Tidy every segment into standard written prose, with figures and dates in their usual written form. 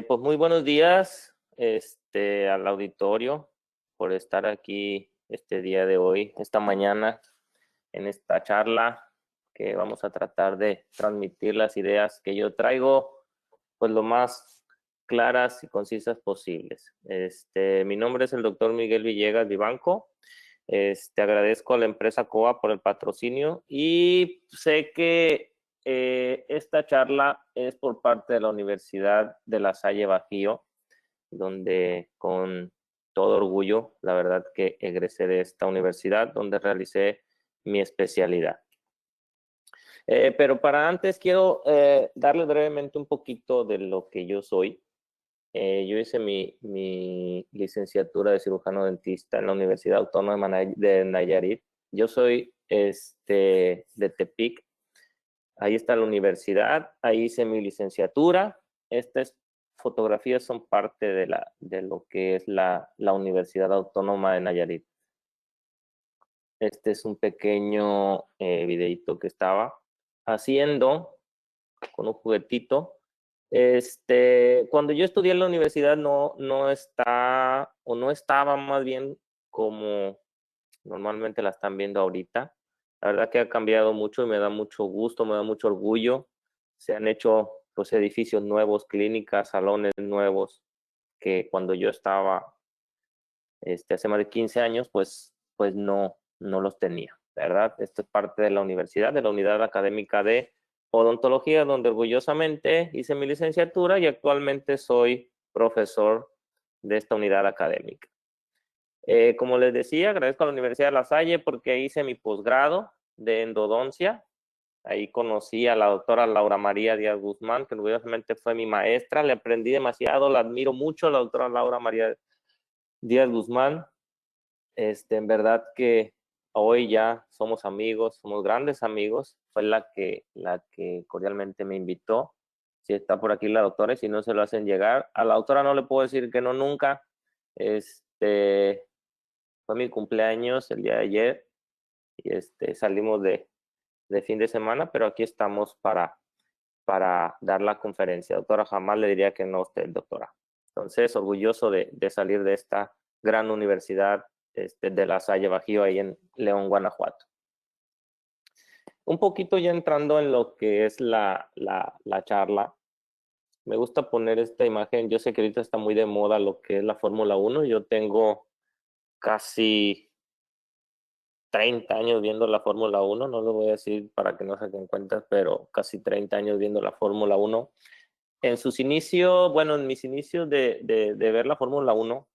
Pues muy buenos días, al auditorio por estar aquí este día de hoy, esta mañana, en esta charla que vamos a tratar de transmitir las ideas que yo traigo, pues lo más claras y concisas posibles. Mi nombre es el doctor Miguel Villegas Vivanco. Agradezco a la empresa COA por el patrocinio y sé que esta charla es por parte de la Universidad de La Salle Bajío, donde con todo orgullo, la verdad que egresé de esta universidad, donde realicé mi especialidad. Pero para antes quiero darle brevemente un poquito de lo que yo soy. Yo hice mi licenciatura de cirujano dentista en la Universidad Autónoma de Nayarit. Yo soy de Tepic. Ahí está la universidad, ahí hice mi licenciatura. Estas fotografías son parte de lo que es la Universidad Autónoma de Nayarit. Este es un pequeño videito que estaba haciendo con un juguetito. Cuando yo estudié en la universidad no estaba más bien como normalmente la están viendo ahorita. La verdad que ha cambiado mucho y me da mucho gusto, me da mucho orgullo. Se han hecho pues edificios nuevos, clínicas, salones nuevos, que cuando yo estaba hace más de 15 años, pues no los tenía, ¿verdad? Esto es parte de la universidad, de la unidad académica de odontología, donde orgullosamente hice mi licenciatura y actualmente soy profesor de esta unidad académica. Como les decía, agradezco a la Universidad de La Salle porque hice mi posgrado de endodoncia. Ahí conocí a la doctora Laura María Díaz Guzmán, que orgullosamente fue mi maestra. Le aprendí demasiado, la admiro mucho, la doctora Laura María Díaz Guzmán. En verdad que hoy ya somos amigos, somos grandes amigos. Fue la que cordialmente me invitó. Si está por aquí la doctora y si no se lo hacen llegar. A la doctora no le puedo decir que no nunca. Fue mi cumpleaños el día de ayer y salimos de fin de semana, pero aquí estamos para dar la conferencia. Doctora, jamás le diría que no a usted, doctora. Entonces, orgulloso de salir de esta gran universidad de La Salle Bajío, ahí en León, Guanajuato. Un poquito ya entrando en lo que es la charla, me gusta poner esta imagen. Yo sé que ahorita está muy de moda lo que es la Fórmula 1. Yo tengo casi 30 años viendo la Fórmula 1, no lo voy a decir para que no saquen cuentas, pero casi 30 años viendo la Fórmula 1. En sus inicios, bueno, en mis inicios de ver la Fórmula 1,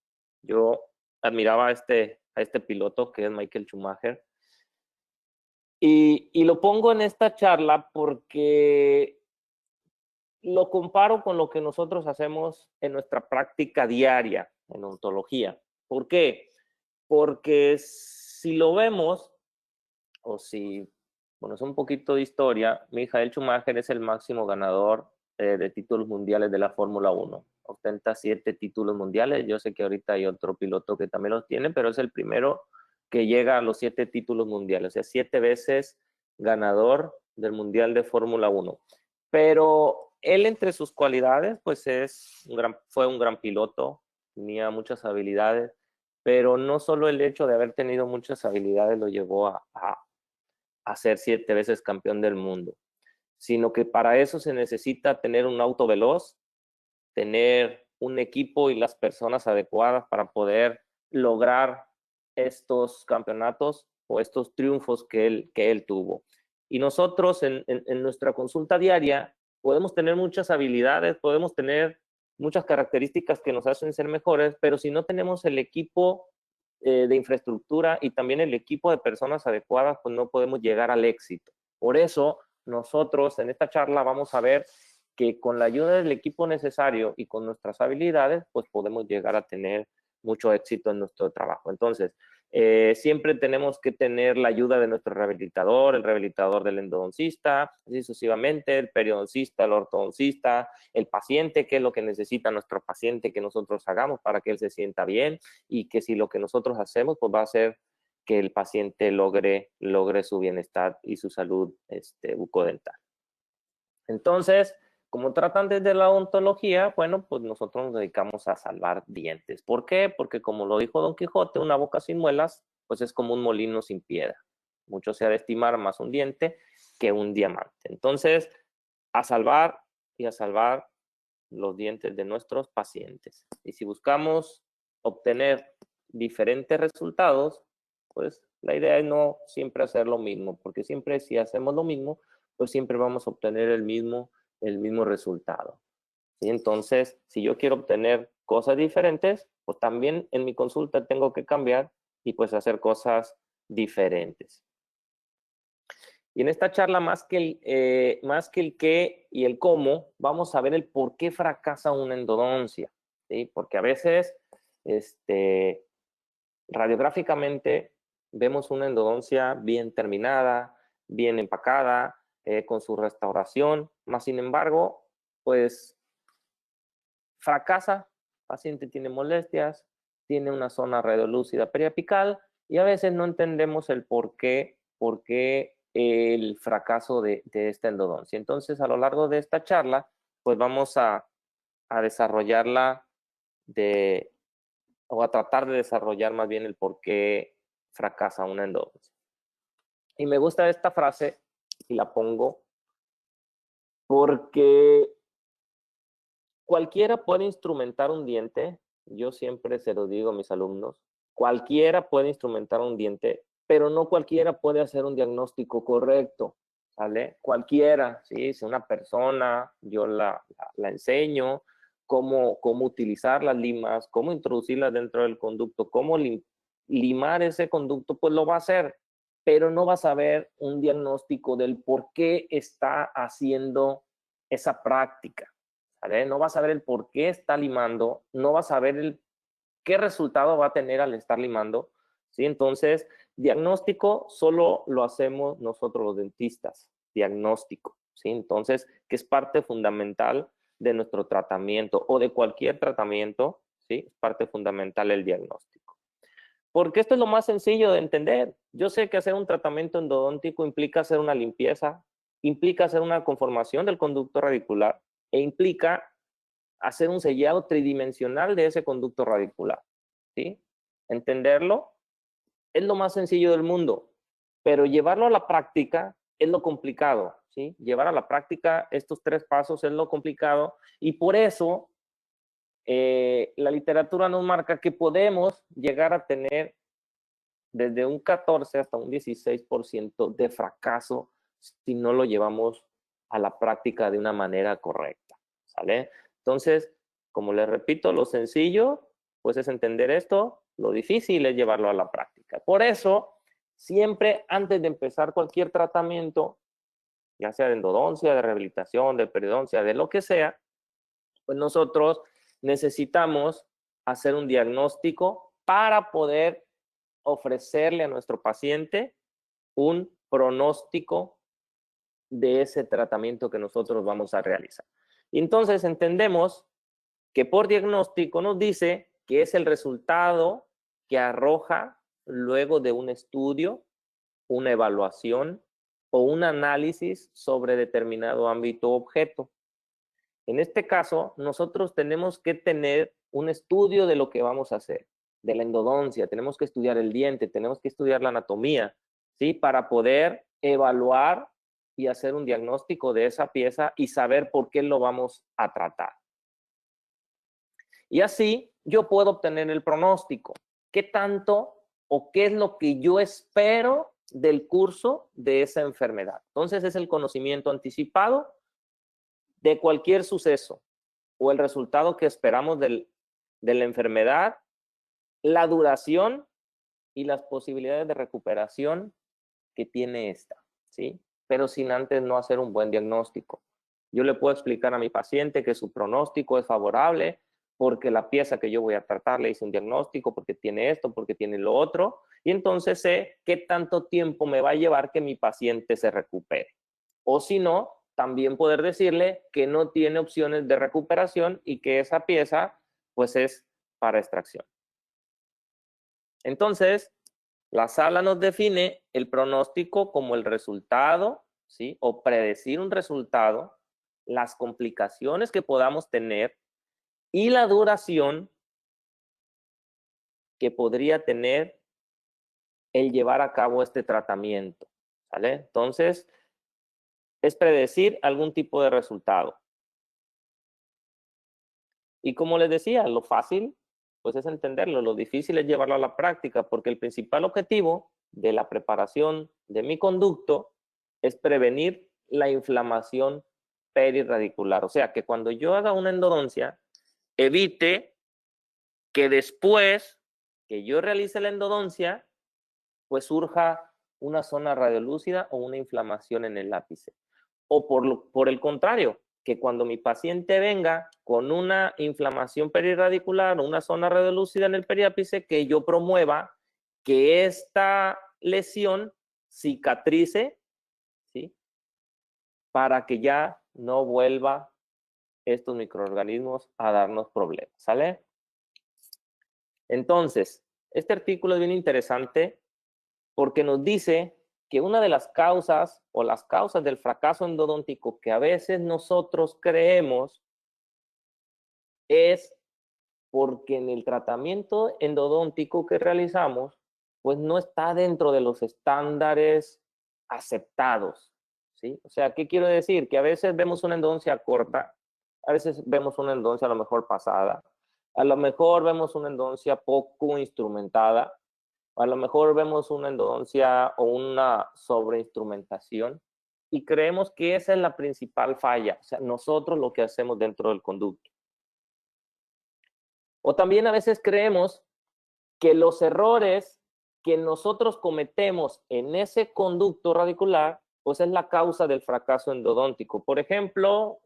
yo admiraba a este piloto que es Michael Schumacher. Y lo pongo en esta charla porque lo comparo con lo que nosotros hacemos en nuestra práctica diaria en odontología. ¿Por qué? Porque si lo vemos, o si, bueno, es un poquito de historia, Michael Schumacher es el máximo ganador de títulos mundiales de la Fórmula 1. Ostenta 7 títulos mundiales. Yo sé que ahorita hay otro piloto que también los tiene, pero es el primero que llega a los 7 títulos mundiales. O sea, 7 veces ganador del Mundial de Fórmula 1. Pero él, entre sus cualidades, pues fue un gran piloto, tenía muchas habilidades, pero no solo el hecho de haber tenido muchas habilidades lo llevó a ser 7 veces campeón del mundo, sino que para eso se necesita tener un auto veloz, tener un equipo y las personas adecuadas para poder lograr estos campeonatos o estos triunfos que él tuvo. Y nosotros en nuestra consulta diaria podemos tener muchas habilidades, podemos tener muchas características que nos hacen ser mejores, pero si no tenemos el equipo de infraestructura y también el equipo de personas adecuadas, pues no podemos llegar al éxito. Por eso nosotros en esta charla vamos a ver que con la ayuda del equipo necesario y con nuestras habilidades, pues podemos llegar a tener mucho éxito en nuestro trabajo. Entonces, siempre tenemos que tener la ayuda de nuestro rehabilitador, el rehabilitador del endodoncista, así sucesivamente, el periodoncista, el ortodoncista, el paciente, qué es lo que necesita nuestro paciente que nosotros hagamos para que él se sienta bien y que si lo que nosotros hacemos, pues va a hacer que el paciente logre su bienestar y su salud bucodental. Entonces, Como tratantes de la odontología, bueno, pues nosotros nos dedicamos a salvar dientes. ¿Por qué? Porque como lo dijo Don Quijote, una boca sin muelas, pues es como un molino sin piedra. Mucho se ha de estimar más un diente que un diamante. Entonces, a salvar y a salvar los dientes de nuestros pacientes. Y si buscamos obtener diferentes resultados, pues la idea es no siempre hacer lo mismo, porque siempre si hacemos lo mismo, pues siempre vamos a obtener el mismo resultado. ¿Sí? Entonces, si yo quiero obtener cosas diferentes, pues también en mi consulta tengo que cambiar y pues hacer cosas diferentes. Y en esta charla, más que el qué y el cómo, vamos a ver el por qué fracasa una endodoncia, ¿sí? Porque a veces, radiográficamente, vemos una endodoncia bien terminada, bien empacada, con su restauración, más sin embargo, pues fracasa, el paciente tiene molestias, tiene una zona radiolúcida periapical y a veces no entendemos el por qué el fracaso de esta endodoncia. Entonces, a lo largo de esta charla, pues vamos a desarrollarla o a tratar de desarrollar más bien el por qué fracasa una endodoncia. Y me gusta esta frase y la pongo porque cualquiera puede instrumentar un diente, yo siempre se lo digo a mis alumnos, cualquiera puede instrumentar un diente, pero no cualquiera puede hacer un diagnóstico correcto, ¿sale? Cualquiera, ¿sí? Si una persona, yo la enseño cómo utilizar las limas, cómo introducirlas dentro del conducto, cómo limar ese conducto, pues lo va a hacer, pero no va a saber un diagnóstico del por qué está haciendo esa práctica. ¿Vale? No vas a ver el por qué está limando, no vas a ver qué resultado va a tener al estar limando, ¿sí? Entonces, diagnóstico solo lo hacemos nosotros los dentistas, diagnóstico, ¿sí? Entonces, que es parte fundamental de nuestro tratamiento o de cualquier tratamiento, ¿sí? Es parte fundamental el diagnóstico. Porque esto es lo más sencillo de entender. Yo sé que hacer un tratamiento endodóntico implica hacer una limpieza, implica hacer una conformación del conducto radicular e implica hacer un sellado tridimensional de ese conducto radicular, ¿sí? Entenderlo es lo más sencillo del mundo, pero llevarlo a la práctica es lo complicado, ¿sí? Llevar a la práctica estos 3 pasos es lo complicado y por eso la literatura nos marca que podemos llegar a tener desde un 14 hasta un 16% de fracaso si no lo llevamos a la práctica de una manera correcta, ¿sale? Entonces, como les repito, lo sencillo, pues es entender esto, lo difícil es llevarlo a la práctica. Por eso, siempre antes de empezar cualquier tratamiento, ya sea de endodoncia, de rehabilitación, de periodoncia, de lo que sea, pues nosotros necesitamos hacer un diagnóstico para poder ofrecerle a nuestro paciente un pronóstico de ese tratamiento que nosotros vamos a realizar. Y entonces entendemos que por diagnóstico nos dice que es el resultado que arroja luego de un estudio, una evaluación o un análisis sobre determinado ámbito o objeto. En este caso, nosotros tenemos que tener un estudio de lo que vamos a hacer, de la endodoncia, tenemos que estudiar el diente, tenemos que estudiar la anatomía, ¿sí? Para poder evaluar y hacer un diagnóstico de esa pieza y saber por qué lo vamos a tratar. Y así yo puedo obtener el pronóstico. ¿Qué tanto o qué es lo que yo espero del curso de esa enfermedad? Entonces es el conocimiento anticipado de cualquier suceso o el resultado que esperamos de la enfermedad, la duración y las posibilidades de recuperación que tiene esta, ¿sí? Pero sin antes no hacer un buen diagnóstico. Yo le puedo explicar a mi paciente que su pronóstico es favorable porque la pieza que yo voy a tratar le hice un diagnóstico, porque tiene esto, porque tiene lo otro, y entonces sé qué tanto tiempo me va a llevar que mi paciente se recupere. O si no, también poder decirle que no tiene opciones de recuperación y que esa pieza pues es para extracción. Entonces, la sala nos define el pronóstico como el resultado, ¿sí? O predecir un resultado las complicaciones que podamos tener y la duración que podría tener el llevar a cabo este tratamiento, ¿vale? Entonces, es predecir algún tipo de resultado. Y como les decía, lo fácil, pues es entenderlo, lo difícil es llevarlo a la práctica, porque el principal objetivo de la preparación de mi conducto es prevenir la inflamación perirradicular. O sea, que cuando yo haga una endodoncia, evite que después que yo realice la endodoncia, pues surja una zona radiolúcida o una inflamación en el ápice. O por el contrario, que cuando mi paciente venga con una inflamación perirradicular o una zona radiolúcida en el periápice, que yo promueva que esta lesión cicatrice, ¿sí? Para que ya no vuelva estos microorganismos a darnos problemas, ¿sale? Entonces, este artículo es bien interesante porque nos dice que una de las causas o las causas del fracaso endodóntico que a veces nosotros creemos es porque en el tratamiento endodóntico que realizamos, pues no está dentro de los estándares aceptados, ¿sí? O sea, ¿qué quiero decir? Que a veces vemos una endodoncia corta, a veces vemos una endodoncia a lo mejor pasada, a lo mejor vemos una endodoncia poco instrumentada, a lo mejor vemos una endodoncia o una sobreinstrumentación y creemos que esa es la principal falla, o sea, nosotros lo que hacemos dentro del conducto. O también a veces creemos que los errores que nosotros cometemos en ese conducto radicular, pues es la causa del fracaso endodóntico. Por ejemplo,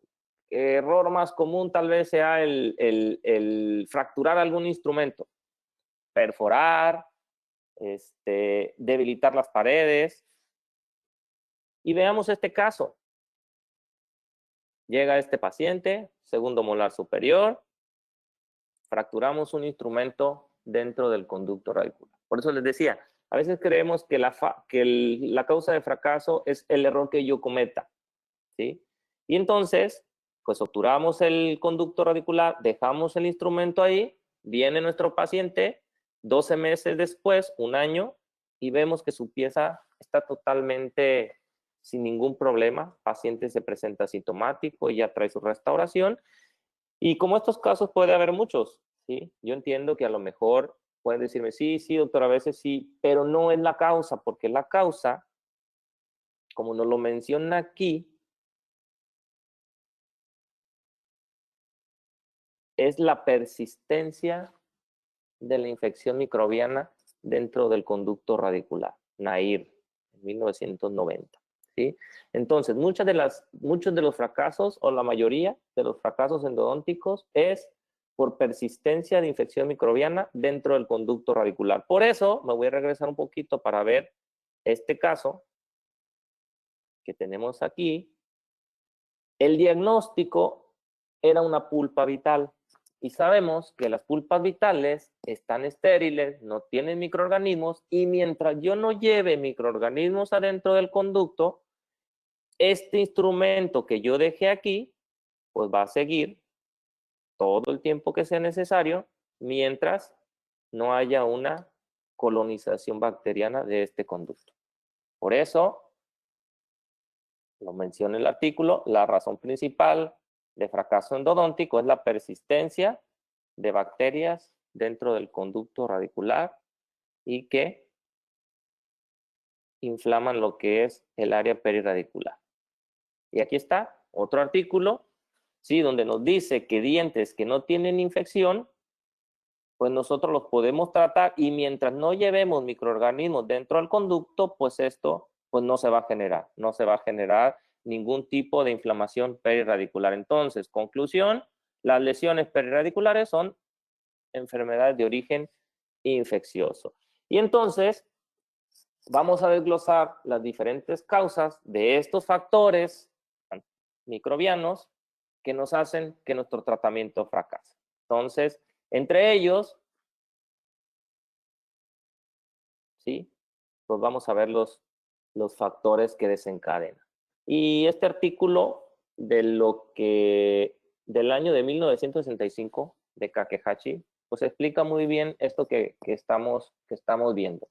error más común tal vez sea el fracturar algún instrumento, perforar, debilitar las paredes. Y veamos este caso. Llega este paciente, segundo molar superior, fracturamos un instrumento dentro del conducto radicular. Por eso les decía, a veces creemos que la causa de fracaso es el error que yo cometa, ¿sí? Y entonces, pues obturamos el conducto radicular, dejamos el instrumento ahí, viene nuestro paciente 12 meses después, un año, y vemos que su pieza está totalmente sin ningún problema. El paciente se presenta asintomático y ya trae su restauración. Y como estos casos puede haber muchos, ¿sí? Yo entiendo que a lo mejor pueden decirme, sí, sí, doctor, a veces sí, pero no es la causa, porque la causa, como nos lo menciona aquí, es la persistencia de la infección microbiana dentro del conducto radicular, NAIR, en 1990. ¿Sí? Entonces, muchos de los fracasos o la mayoría de los fracasos endodónticos es por persistencia de infección microbiana dentro del conducto radicular. Por eso me voy a regresar un poquito para ver este caso que tenemos aquí. El diagnóstico era una pulpa vital y sabemos que las pulpas vitales están estériles, no tienen microorganismos y mientras yo no lleve microorganismos adentro del conducto, este instrumento que yo dejé aquí, pues va a seguir todo el tiempo que sea necesario mientras no haya una colonización bacteriana de este conducto. Por eso, lo menciona el artículo, la razón principal de fracaso endodóntico es la persistencia de bacterias dentro del conducto radicular y que inflaman lo que es el área perirradicular. Y aquí está otro artículo, ¿sí? Donde nos dice que dientes que no tienen infección, pues nosotros los podemos tratar y mientras no llevemos microorganismos dentro del conducto, pues esto pues no se va a generar, no se va a generar ningún tipo de inflamación perirradicular. Entonces, conclusión, las lesiones perirradiculares son enfermedades de origen infeccioso. Y entonces, vamos a desglosar las diferentes causas de estos factores microbianos que nos hacen que nuestro tratamiento fracase. Entonces, entre ellos, ¿sí? Pues vamos a ver los factores que desencadenan. Y este artículo del año de 1965 de Kakehashi, pues explica muy bien esto que estamos viendo.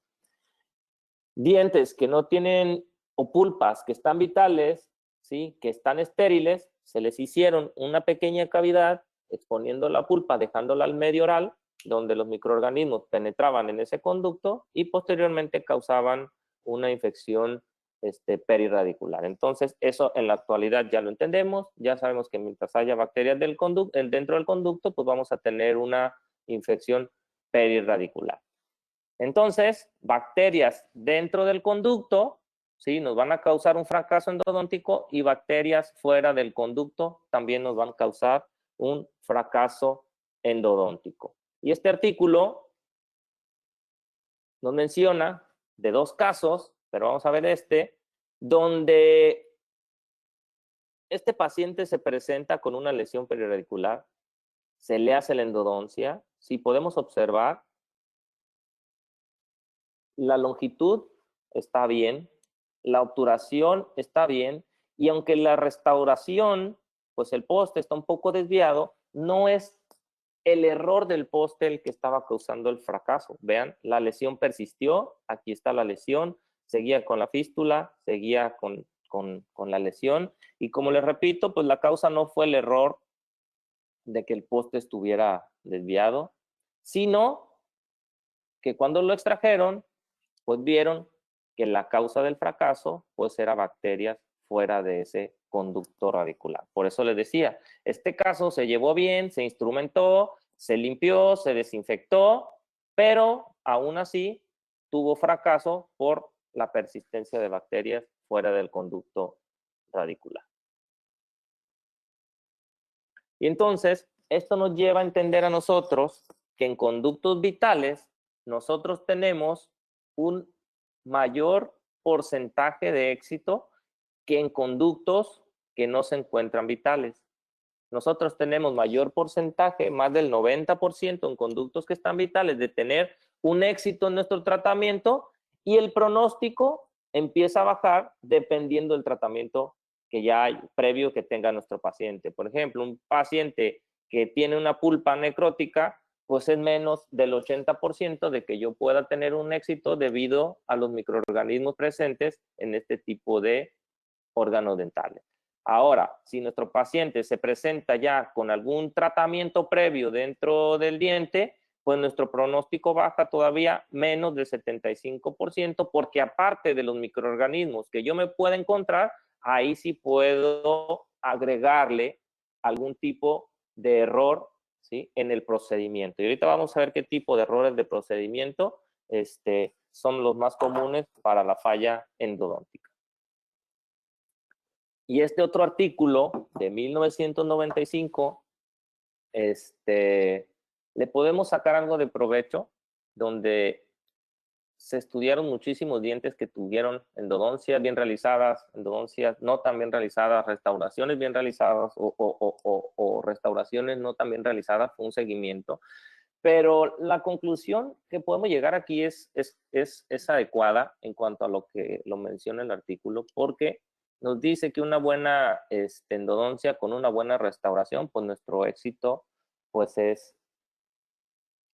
Dientes que no tienen, o pulpas que están vitales, ¿sí? Que están estériles, se les hicieron una pequeña cavidad exponiendo la pulpa, dejándola al medio oral, donde los microorganismos penetraban en ese conducto y posteriormente causaban una infección perirradicular. Entonces, eso en la actualidad ya lo entendemos, ya sabemos que mientras haya bacterias dentro del conducto, pues vamos a tener una infección perirradicular. Entonces, bacterias dentro del conducto, ¿sí? Nos van a causar un fracaso endodóntico, y bacterias fuera del conducto también nos van a causar un fracaso endodóntico. Y este artículo nos menciona de dos casos, pero vamos a ver donde este paciente se presenta con una lesión perirradicular, se le hace la endodoncia, si podemos observar, la longitud está bien, la obturación está bien, y aunque la restauración, pues el poste está un poco desviado, no es el error del poste el que estaba causando el fracaso. Vean, la lesión persistió, aquí está la lesión, seguía con la fístula, seguía con la lesión, y como les repito, pues la causa no fue el error de que el poste estuviera desviado, sino que cuando lo extrajeron, pues vieron que la causa del fracaso pues era bacterias fuera de ese conducto radicular. Por eso les decía, este caso se llevó bien, se instrumentó, se limpió, se desinfectó, pero aún así tuvo fracaso por la persistencia de bacterias fuera del conducto radicular. Y entonces, esto nos lleva a entender a nosotros que en conductos vitales nosotros tenemos un mayor porcentaje de éxito que en conductos que no se encuentran vitales. Nosotros tenemos mayor porcentaje, más del 90% en conductos que están vitales, de tener un éxito en nuestro tratamiento, y el pronóstico empieza a bajar dependiendo del tratamiento que ya hay previo que tenga nuestro paciente. Por ejemplo, un paciente que tiene una pulpa necrótica, pues es menos del 80% de que yo pueda tener un éxito debido a los microorganismos presentes en este tipo de órganos dentales. Ahora, si nuestro paciente se presenta ya con algún tratamiento previo dentro del diente, pues nuestro pronóstico baja todavía menos del 75%, porque aparte de los microorganismos que yo me pueda encontrar, ahí sí puedo agregarle algún tipo de error, ¿sí? En el procedimiento. Y ahorita vamos a ver qué tipo de errores de procedimiento son los más comunes para la falla endodóntica. Y este otro artículo de 1995, le podemos sacar algo de provecho, donde se estudiaron muchísimos dientes que tuvieron endodoncias bien realizadas, endodoncias no tan bien realizadas, restauraciones bien realizadas o restauraciones no tan bien realizadas, fue un seguimiento. Pero la conclusión que podemos llegar aquí es adecuada en cuanto a lo que lo menciona el artículo, porque nos dice que una buena endodoncia con una buena restauración, pues nuestro éxito pues es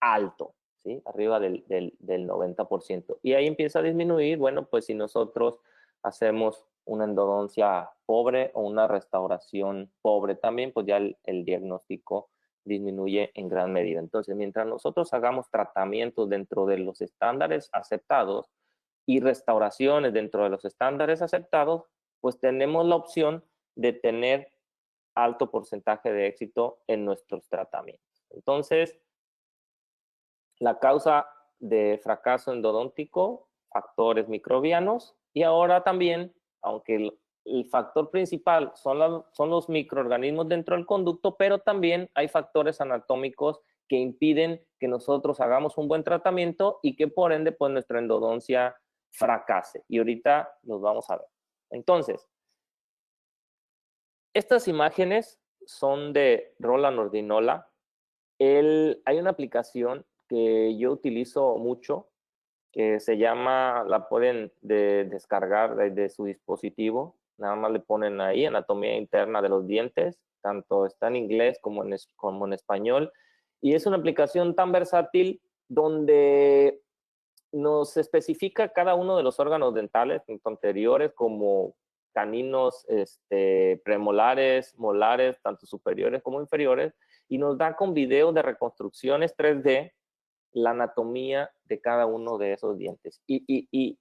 alto, ¿sí? Arriba del 90%. Y ahí empieza a disminuir, bueno, pues si nosotros hacemos una endodoncia pobre o una restauración pobre también, pues ya el diagnóstico disminuye en gran medida. Entonces, mientras nosotros hagamos tratamientos dentro de los estándares aceptados y restauraciones dentro de los estándares aceptados, pues tenemos la opción de tener alto porcentaje de éxito en nuestros tratamientos. Entonces, la causa de fracaso endodóntico, factores microbianos, y ahora también, aunque el factor principal son los microorganismos dentro del conducto, pero también hay factores anatómicos que impiden que nosotros hagamos un buen tratamiento y que por ende pues nuestra endodoncia fracase. Y ahorita los vamos a ver. Entonces, estas imágenes son de Roland Ordinola. Hay una aplicación que yo utilizo mucho, que se llama, la pueden descargar de su dispositivo, nada más le ponen ahí anatomía interna de los dientes, tanto está en inglés como en español, y es una aplicación tan versátil donde nos especifica cada uno de los órganos dentales, tanto anteriores como caninos, premolares, molares, tanto superiores como inferiores, y nos da con videos de reconstrucciones 3D la anatomía de cada uno de esos dientes. Y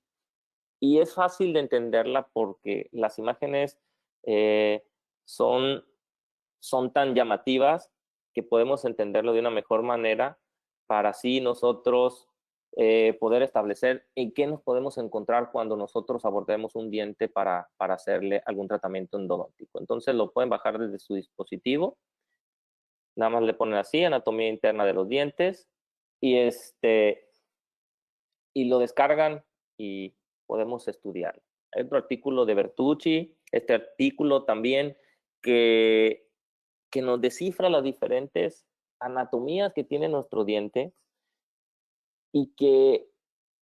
es fácil de entenderla porque las imágenes eh, son, son tan llamativas que podemos entenderlo de una mejor manera para así nosotros poder establecer en qué nos podemos encontrar cuando nosotros abordemos un diente para hacerle algún tratamiento endodóntico. Entonces lo pueden bajar desde su dispositivo, nada más le ponen así, anatomía interna de los dientes, y, y lo descargan y podemos estudiar. Hay otro artículo de Bertucci, este artículo también que nos descifra las diferentes anatomías que tiene nuestro diente y que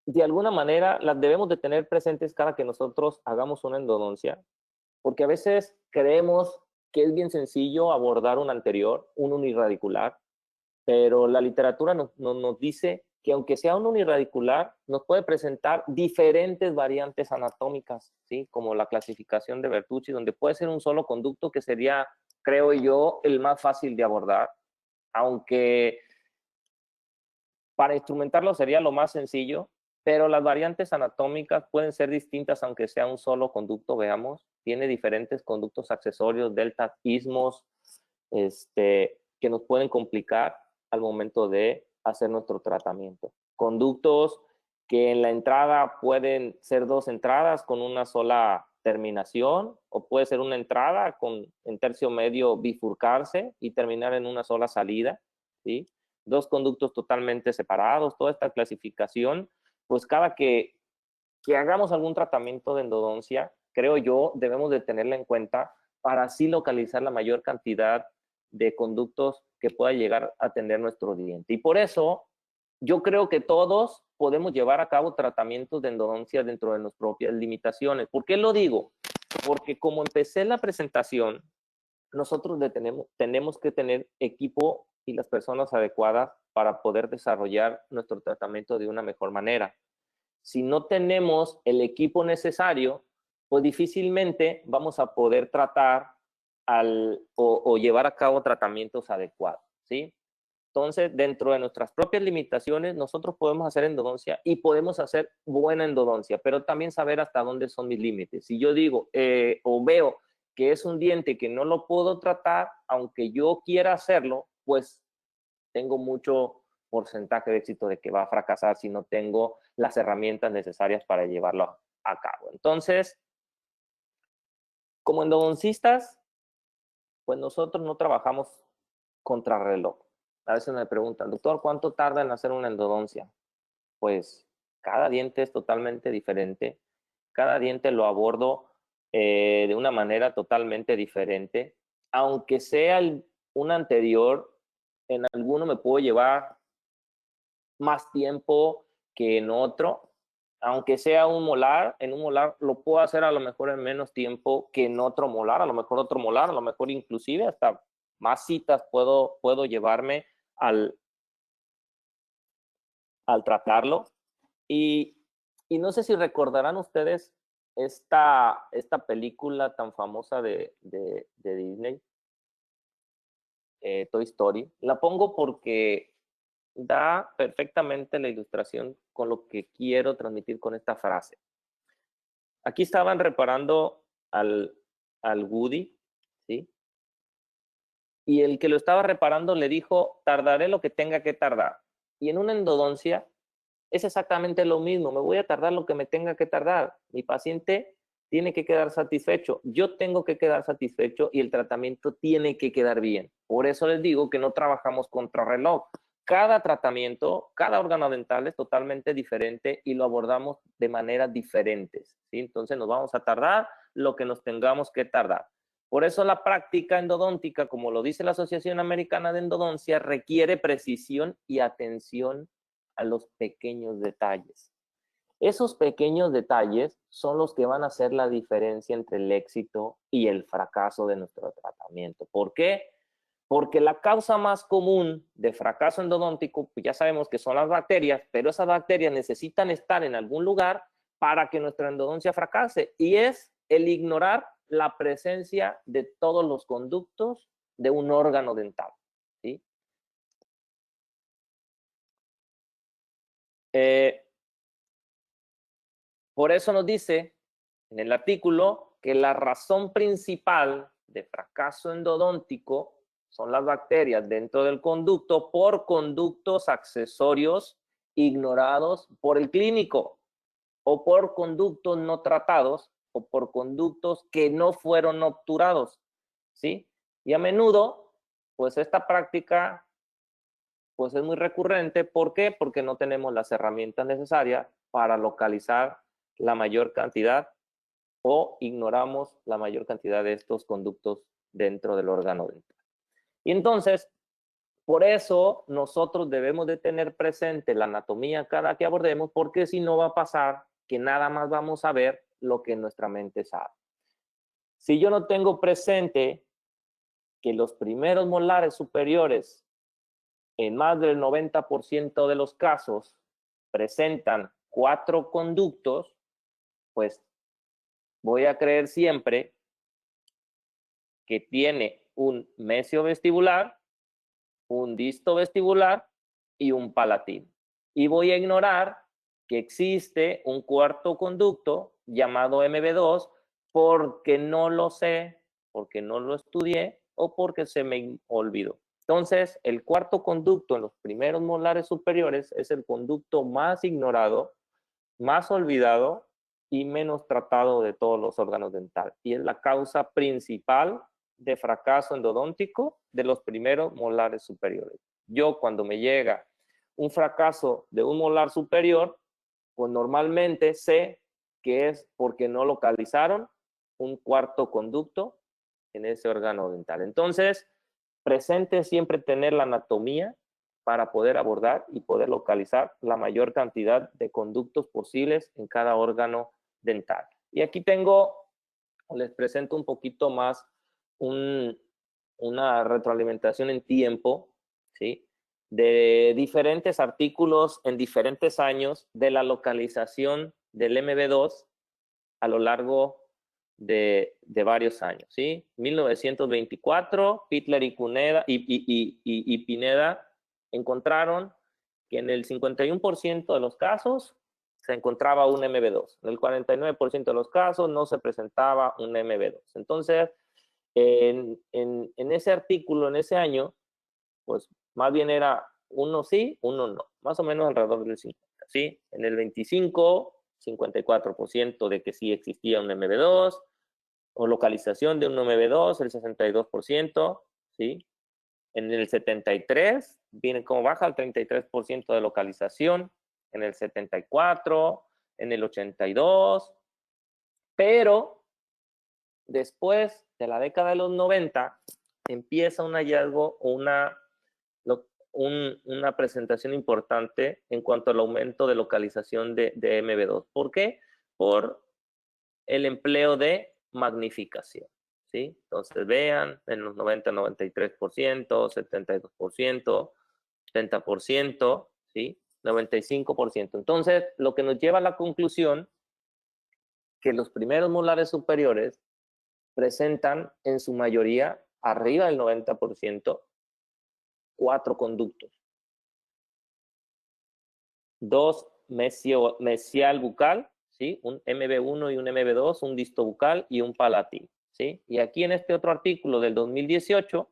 de alguna manera las debemos de tener presentes cada que nosotros hagamos una endodoncia, porque a veces creemos que es bien sencillo abordar un anterior, un uniradicular, pero la literatura nos dice que aunque sea un uniradicular, nos puede presentar diferentes variantes anatómicas, ¿sí? Como la clasificación de Bertucci, donde puede ser un solo conducto que sería, creo yo, el más fácil de abordar, aunque para instrumentarlo sería lo más sencillo, pero las variantes anatómicas pueden ser distintas aunque sea un solo conducto, veamos. Tiene diferentes conductos accesorios, deltas, ismos, que nos pueden complicar al momento de hacer nuestro tratamiento. Conductos que en la entrada pueden ser dos entradas con una sola terminación, o puede ser una entrada en tercio medio bifurcarse y terminar en una sola salida, ¿sí? Dos conductos totalmente separados, toda esta clasificación, pues cada que hagamos algún tratamiento de endodoncia, creo yo, debemos de tenerla en cuenta para así localizar la mayor cantidad de conductos que pueda llegar a tener nuestro diente. Y por eso, yo creo que todos podemos llevar a cabo tratamientos de endodoncia dentro de nuestras propias limitaciones. ¿Por qué lo digo? Porque como empecé la presentación, nosotros tenemos que tener equipo y las personas adecuadas para poder desarrollar nuestro tratamiento de una mejor manera. Si no tenemos el equipo necesario, pues difícilmente vamos a poder tratar o llevar a cabo tratamientos adecuados, ¿sí? Entonces, dentro de nuestras propias limitaciones, nosotros podemos hacer endodoncia y podemos hacer buena endodoncia, pero también saber hasta dónde son mis límites. Si yo digo o veo que es un diente que no lo puedo tratar, aunque yo quiera hacerlo, pues tengo mucho porcentaje de éxito de que va a fracasar si no tengo las herramientas necesarias para llevarlo a cabo. Entonces, como endodoncistas, pues nosotros no trabajamos contrarreloj. A veces me preguntan, doctor, ¿cuánto tarda en hacer una endodoncia? Pues cada diente es totalmente diferente. Cada diente lo abordo de una manera totalmente diferente. Aunque sea un anterior, en alguno me puedo llevar más tiempo que en otro. Aunque sea un molar, en un molar lo puedo hacer a lo mejor en menos tiempo que en otro molar, a lo mejor otro molar, a lo mejor inclusive hasta más citas puedo llevarme al, al tratarlo. Y, y no sé si recordarán ustedes esta película tan famosa de Disney, Toy Story. La pongo porque da perfectamente la ilustración con lo que quiero transmitir con esta frase. Aquí estaban reparando al Woody, ¿sí? Y el que lo estaba reparando le dijo, tardaré lo que tenga que tardar. Y en una endodoncia es exactamente lo mismo, me voy a tardar lo que me tenga que tardar. Mi paciente tiene que quedar satisfecho, yo tengo que quedar satisfecho y el tratamiento tiene que quedar bien. Por eso les digo que no trabajamos contra reloj. Cada tratamiento, cada órgano dental es totalmente diferente y lo abordamos de maneras diferentes, ¿sí? Entonces nos vamos a tardar lo que nos tengamos que tardar. Por eso la práctica endodóntica, como lo dice la Asociación Americana de Endodoncia, requiere precisión y atención a los pequeños detalles. Esos pequeños detalles son los que van a hacer la diferencia entre el éxito y el fracaso de nuestro tratamiento. ¿Por qué? Porque la causa más común de fracaso endodóntico, pues ya sabemos que son las bacterias, pero esas bacterias necesitan estar en algún lugar para que nuestra endodoncia fracase, y es el ignorar la presencia de todos los conductos de un órgano dental, ¿sí? Por eso nos dice en el artículo que la razón principal de fracaso endodóntico son las bacterias dentro del conducto por conductos accesorios ignorados por el clínico, o por conductos no tratados, o por conductos que no fueron obturados, ¿sí? Y a menudo, pues esta práctica pues es muy recurrente. ¿Por qué? Porque no tenemos las herramientas necesarias para localizar la mayor cantidad, o ignoramos la mayor cantidad de estos conductos dentro del órgano dental. Y entonces, por eso nosotros debemos de tener presente la anatomía cada que abordemos, porque si no va a pasar que nada más vamos a ver lo que nuestra mente sabe. Si yo no tengo presente que los primeros molares superiores en más del 90% de los casos presentan 4 conductos, pues voy a creer siempre que tiene un mesio vestibular, un disto vestibular y un palatino. Y voy a ignorar que existe un cuarto conducto llamado MB2 porque no lo sé, porque no lo estudié o porque se me olvidó. Entonces, el cuarto conducto en los primeros molares superiores es el conducto más ignorado, más olvidado y menos tratado de todos los órganos dentales. Y es la causa principal de fracaso endodóntico de los primeros molares superiores. Yo, cuando me llega un fracaso de un molar superior, pues normalmente sé que es porque no localizaron un cuarto conducto en ese órgano dental. Entonces, presente siempre tener la anatomía para poder abordar y poder localizar la mayor cantidad de conductos posibles en cada órgano dental. Y aquí les presento un poquito más una retroalimentación en tiempo, ¿sí? De diferentes artículos en diferentes años de la localización del MB2 a lo largo de varios años, ¿sí? 1924, Pitler y Pineda encontraron que en el 51% de los casos se encontraba un MB2. En el 49% de los casos no se presentaba un MB2. Entonces, en ese artículo, en ese año, pues más bien era uno sí, uno no, más o menos alrededor del 50, ¿sí? En el 25, 54% de que sí existía un MB2, o localización de un MB2, el 62%, ¿sí? En el 73, viene como baja el 33% de localización, en el 74, en el 82, pero después de la década de los 90, empieza un hallazgo o una presentación importante en cuanto al aumento de localización de MB2. ¿Por qué? Por el empleo de magnificación, ¿sí? Entonces vean, en los 90, 93%, 72%, 70%, ¿sí? 95%. Entonces, lo que nos lleva a la conclusión que los primeros molares superiores presentan en su mayoría, arriba del 90%, 4 conductos. 2 mesial bucal, ¿sí? Un MB1 y un MB2, un disto bucal y un palatino, ¿sí? Y aquí en este otro artículo del 2018,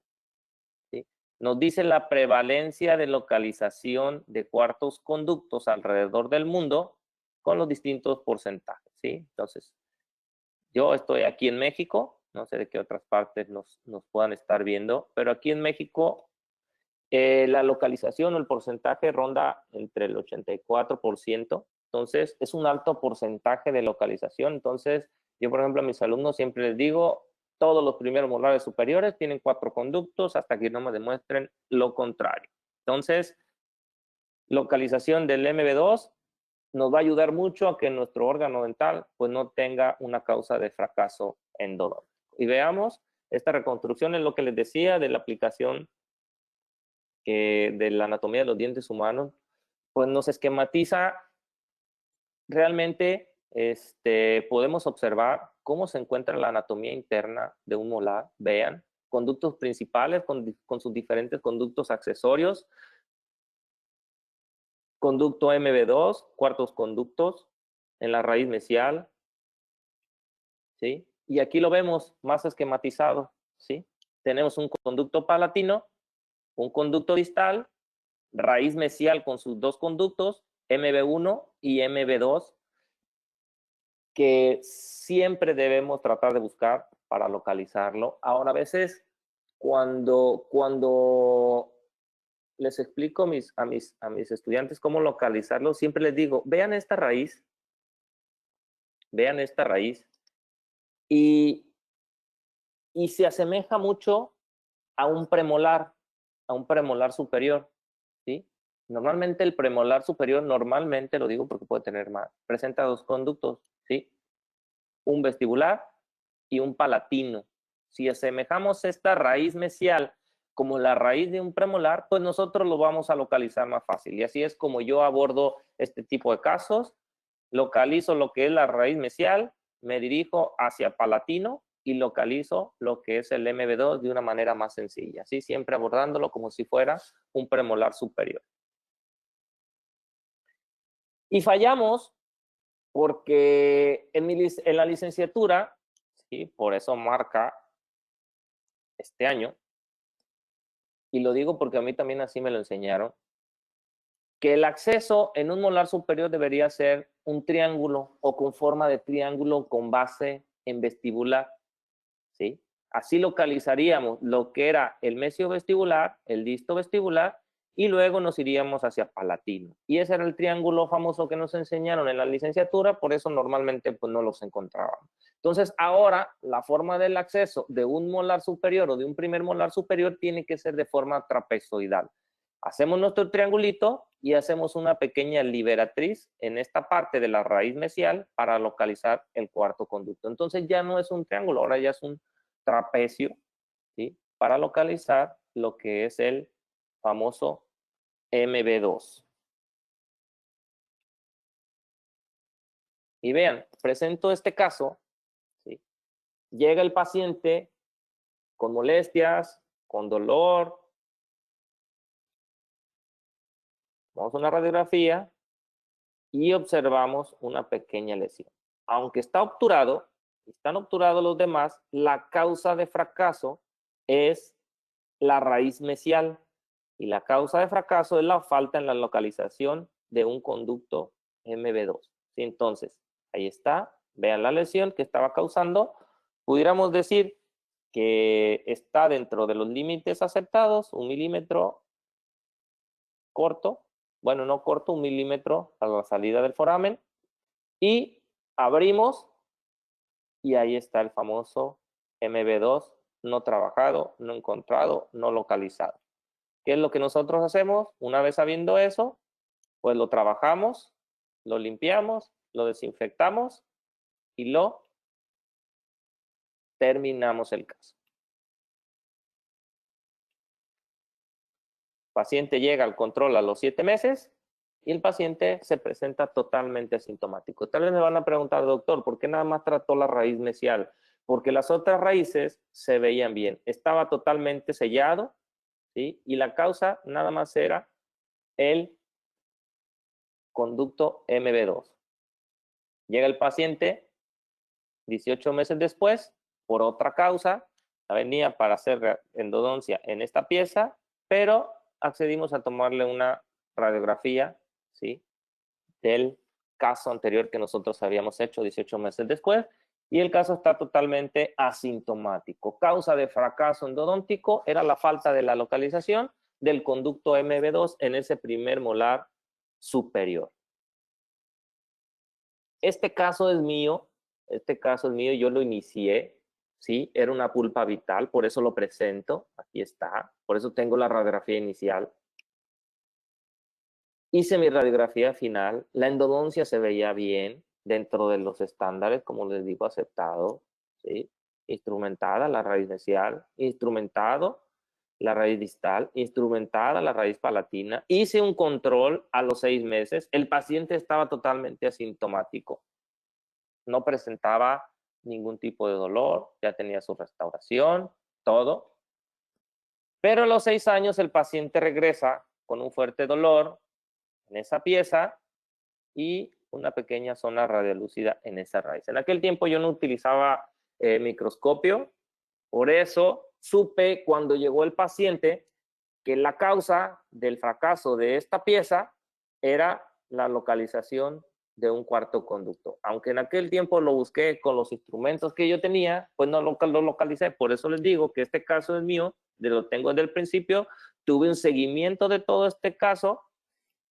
¿sí? Nos dice la prevalencia de localización de cuartos conductos alrededor del mundo con los distintos porcentajes, ¿sí? Entonces, yo estoy aquí en México, no sé de qué otras partes nos puedan estar viendo, pero aquí en México la localización o el porcentaje ronda entre el 84%. Entonces, es un alto porcentaje de localización. Entonces, yo, por ejemplo, a mis alumnos siempre les digo, todos los primeros molares superiores tienen 4 conductos hasta que no me demuestren lo contrario. Entonces, localización del MB2, nos va a ayudar mucho a que nuestro órgano dental pues no tenga una causa de fracaso endodóntico. Y veamos, esta reconstrucción es lo que les decía de la aplicación de la anatomía de los dientes humanos, pues nos esquematiza realmente, podemos observar cómo se encuentra la anatomía interna de un molar. Vean, conductos principales con sus diferentes conductos accesorios, conducto MB2, cuartos conductos en la raíz mesial, ¿sí? Y aquí lo vemos más esquematizado, ¿sí? Tenemos un conducto palatino, un conducto distal, raíz mesial con sus dos conductos, MB1 y MB2, que siempre debemos tratar de buscar para localizarlo. Ahora, a veces, cuando les explico a mis estudiantes cómo localizarlo, siempre les digo, vean esta raíz, y se asemeja mucho a un premolar superior, ¿sí? Normalmente el premolar superior, normalmente, lo digo porque puede tener más, presenta dos conductos, ¿sí? Un vestibular y un palatino. Si asemejamos esta raíz mesial como la raíz de un premolar, pues nosotros lo vamos a localizar más fácil. Y así es como yo abordo este tipo de casos. Localizo lo que es la raíz mesial, me dirijo hacia palatino y localizo lo que es el MB2 de una manera más sencilla, ¿sí? Siempre abordándolo como si fuera un premolar superior. Y fallamos porque en la licenciatura, ¿sí? Por eso marca este año, y lo digo porque a mí también así me lo enseñaron, que el acceso en un molar superior debería ser un triángulo o con forma de triángulo con base en vestibular, ¿sí? Así localizaríamos lo que era el mesio vestibular, el disto vestibular, y luego nos iríamos hacia palatino. Y ese era el triángulo famoso que nos enseñaron en la licenciatura, por eso normalmente pues, no los encontrábamos. Entonces, ahora la forma del acceso de un molar superior o de un primer molar superior tiene que ser de forma trapezoidal. Hacemos nuestro triangulito y hacemos una pequeña liberatriz en esta parte de la raíz mesial para localizar el cuarto conducto. Entonces ya no es un triángulo, ahora ya es un trapecio, ¿sí? Para localizar lo que es el famoso MB2. Y vean, presento este caso, ¿sí? Llega el paciente con molestias, con dolor, vamos a una radiografía y observamos una pequeña lesión. Aunque están obturados los demás, la causa de fracaso es la raíz mesial y la causa de fracaso es la falta en la localización de un conducto MB2. ¿Sí? Entonces, ahí está, vean la lesión que estaba causando. Pudiéramos decir que está dentro de los límites aceptados, 1 milímetro corto, bueno, no corto, 1 milímetro a la salida del foramen, y abrimos y ahí está el famoso MB2 no trabajado, no encontrado, no localizado. ¿Qué es lo que nosotros hacemos? Una vez sabiendo eso, pues lo trabajamos, lo limpiamos, lo desinfectamos y lo terminamos el caso. El paciente llega al control a los 7 meses y el paciente se presenta totalmente asintomático. Tal vez me van a preguntar, doctor, ¿por qué nada más trató la raíz mesial? Porque las otras raíces se veían bien. Estaba totalmente sellado, ¿sí? Y la causa nada más era el conducto MB2. Llega el paciente 18 meses después, por otra causa, venía para hacer endodoncia en esta pieza, pero accedimos a tomarle una radiografía, ¿sí? Del caso anterior que nosotros habíamos hecho 18 meses después, y el caso está totalmente asintomático. Causa de fracaso endodóntico era la falta de la localización del conducto MB2 en ese primer molar superior. Este caso es mío, yo lo inicié, ¿sí? Era una pulpa vital, por eso lo presento, aquí está, por eso tengo la radiografía inicial. hice mi radiografía final, la endodoncia se veía bien dentro de los estándares, como les digo, aceptado, ¿sí? Instrumentada la raíz mesial, instrumentado la raíz distal, instrumentada la raíz palatina. Hice un control a los 6 meses. El paciente estaba totalmente asintomático. No presentaba ningún tipo de dolor, ya tenía su restauración, todo. Pero a los 6 años el paciente regresa con un fuerte dolor en esa pieza y una pequeña zona radiolúcida en esa raíz. En aquel tiempo yo no utilizaba microscopio, por eso supe cuando llegó el paciente que la causa del fracaso de esta pieza era la localización de un cuarto conducto. Aunque en aquel tiempo lo busqué con los instrumentos que yo tenía, pues no lo localicé. Por eso les digo que este caso es mío, lo tengo desde el principio, tuve un seguimiento de todo este caso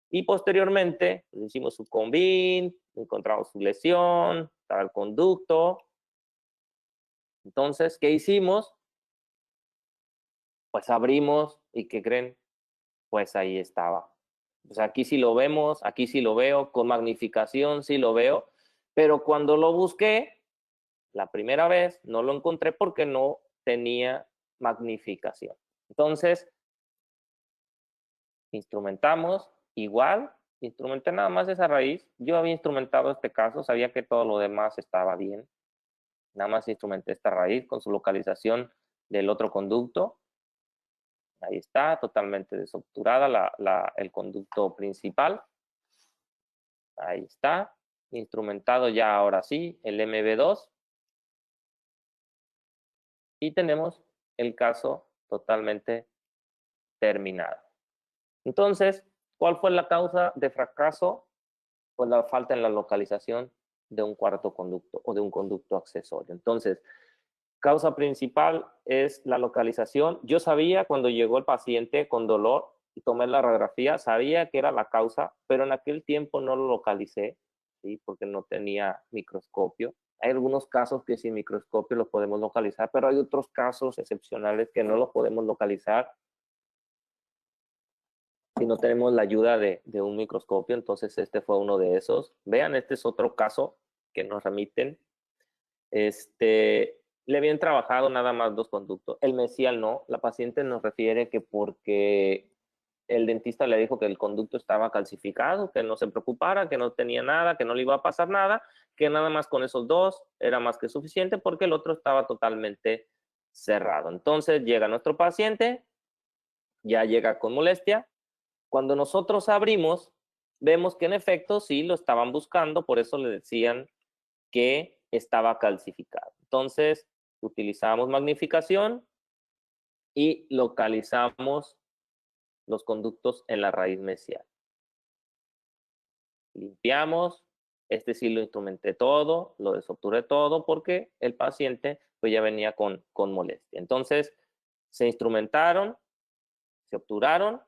y posteriormente pues, hicimos su combin, encontramos su lesión, estaba el conducto. Entonces, ¿qué hicimos? Pues abrimos y ¿qué creen? Pues ahí estaba. O sea, aquí sí lo vemos, aquí sí lo veo, con magnificación sí lo veo, pero cuando lo busqué, la primera vez no lo encontré porque no tenía magnificación. Entonces, instrumentamos igual, instrumenté nada más esa raíz. Yo había instrumentado este caso, sabía que todo lo demás estaba bien. Nada más instrumenté esta raíz con su localización del otro conducto. Ahí está, totalmente desobturada el conducto principal. Ahí está, instrumentado ya ahora sí el MB2. Y tenemos el caso totalmente terminado. Entonces, ¿cuál fue la causa de fracaso? Pues la falta en la localización de un cuarto conducto o de un conducto accesorio. Entonces, causa principal es la localización. Yo sabía cuando llegó el paciente con dolor y tomé la radiografía, sabía que era la causa, pero en aquel tiempo no lo localicé, ¿sí? Porque no tenía microscopio. Hay algunos casos que sin microscopio los podemos localizar, pero hay otros casos excepcionales que no los podemos localizar si no tenemos la ayuda de un microscopio. Entonces este fue uno de esos. Vean, este es otro caso que nos remiten. Le habían trabajado nada más 2 conductos. El mesial no. La paciente nos refiere que porque el dentista le dijo que el conducto estaba calcificado, que no se preocupara, que no tenía nada, que no le iba a pasar nada, que nada más con esos 2 era más que suficiente porque el otro estaba totalmente cerrado. Entonces llega nuestro paciente, ya llega con molestia. Cuando nosotros abrimos, vemos que en efecto sí lo estaban buscando, por eso le decían que estaba calcificado. Entonces, utilizamos magnificación y localizamos los conductos en la raíz mesial. Limpiamos, este sí lo instrumenté todo, lo desobturé todo porque el paciente pues ya venía con molestia. Entonces, se instrumentaron, se obturaron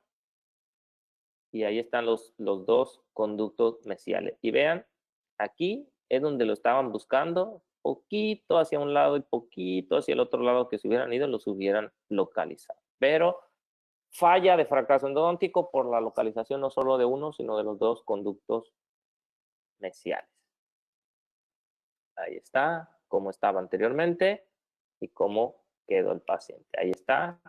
y ahí están los 2 conductos mesiales. Y vean, aquí es donde lo estaban buscando, poquito hacia un lado y poquito hacia el otro lado, que se hubieran ido, los hubieran localizado. Pero falla de fracaso endodóntico por la localización no solo de uno, sino de los 2 conductos mesiales. Ahí está, como estaba anteriormente y cómo quedó el paciente. Ahí está,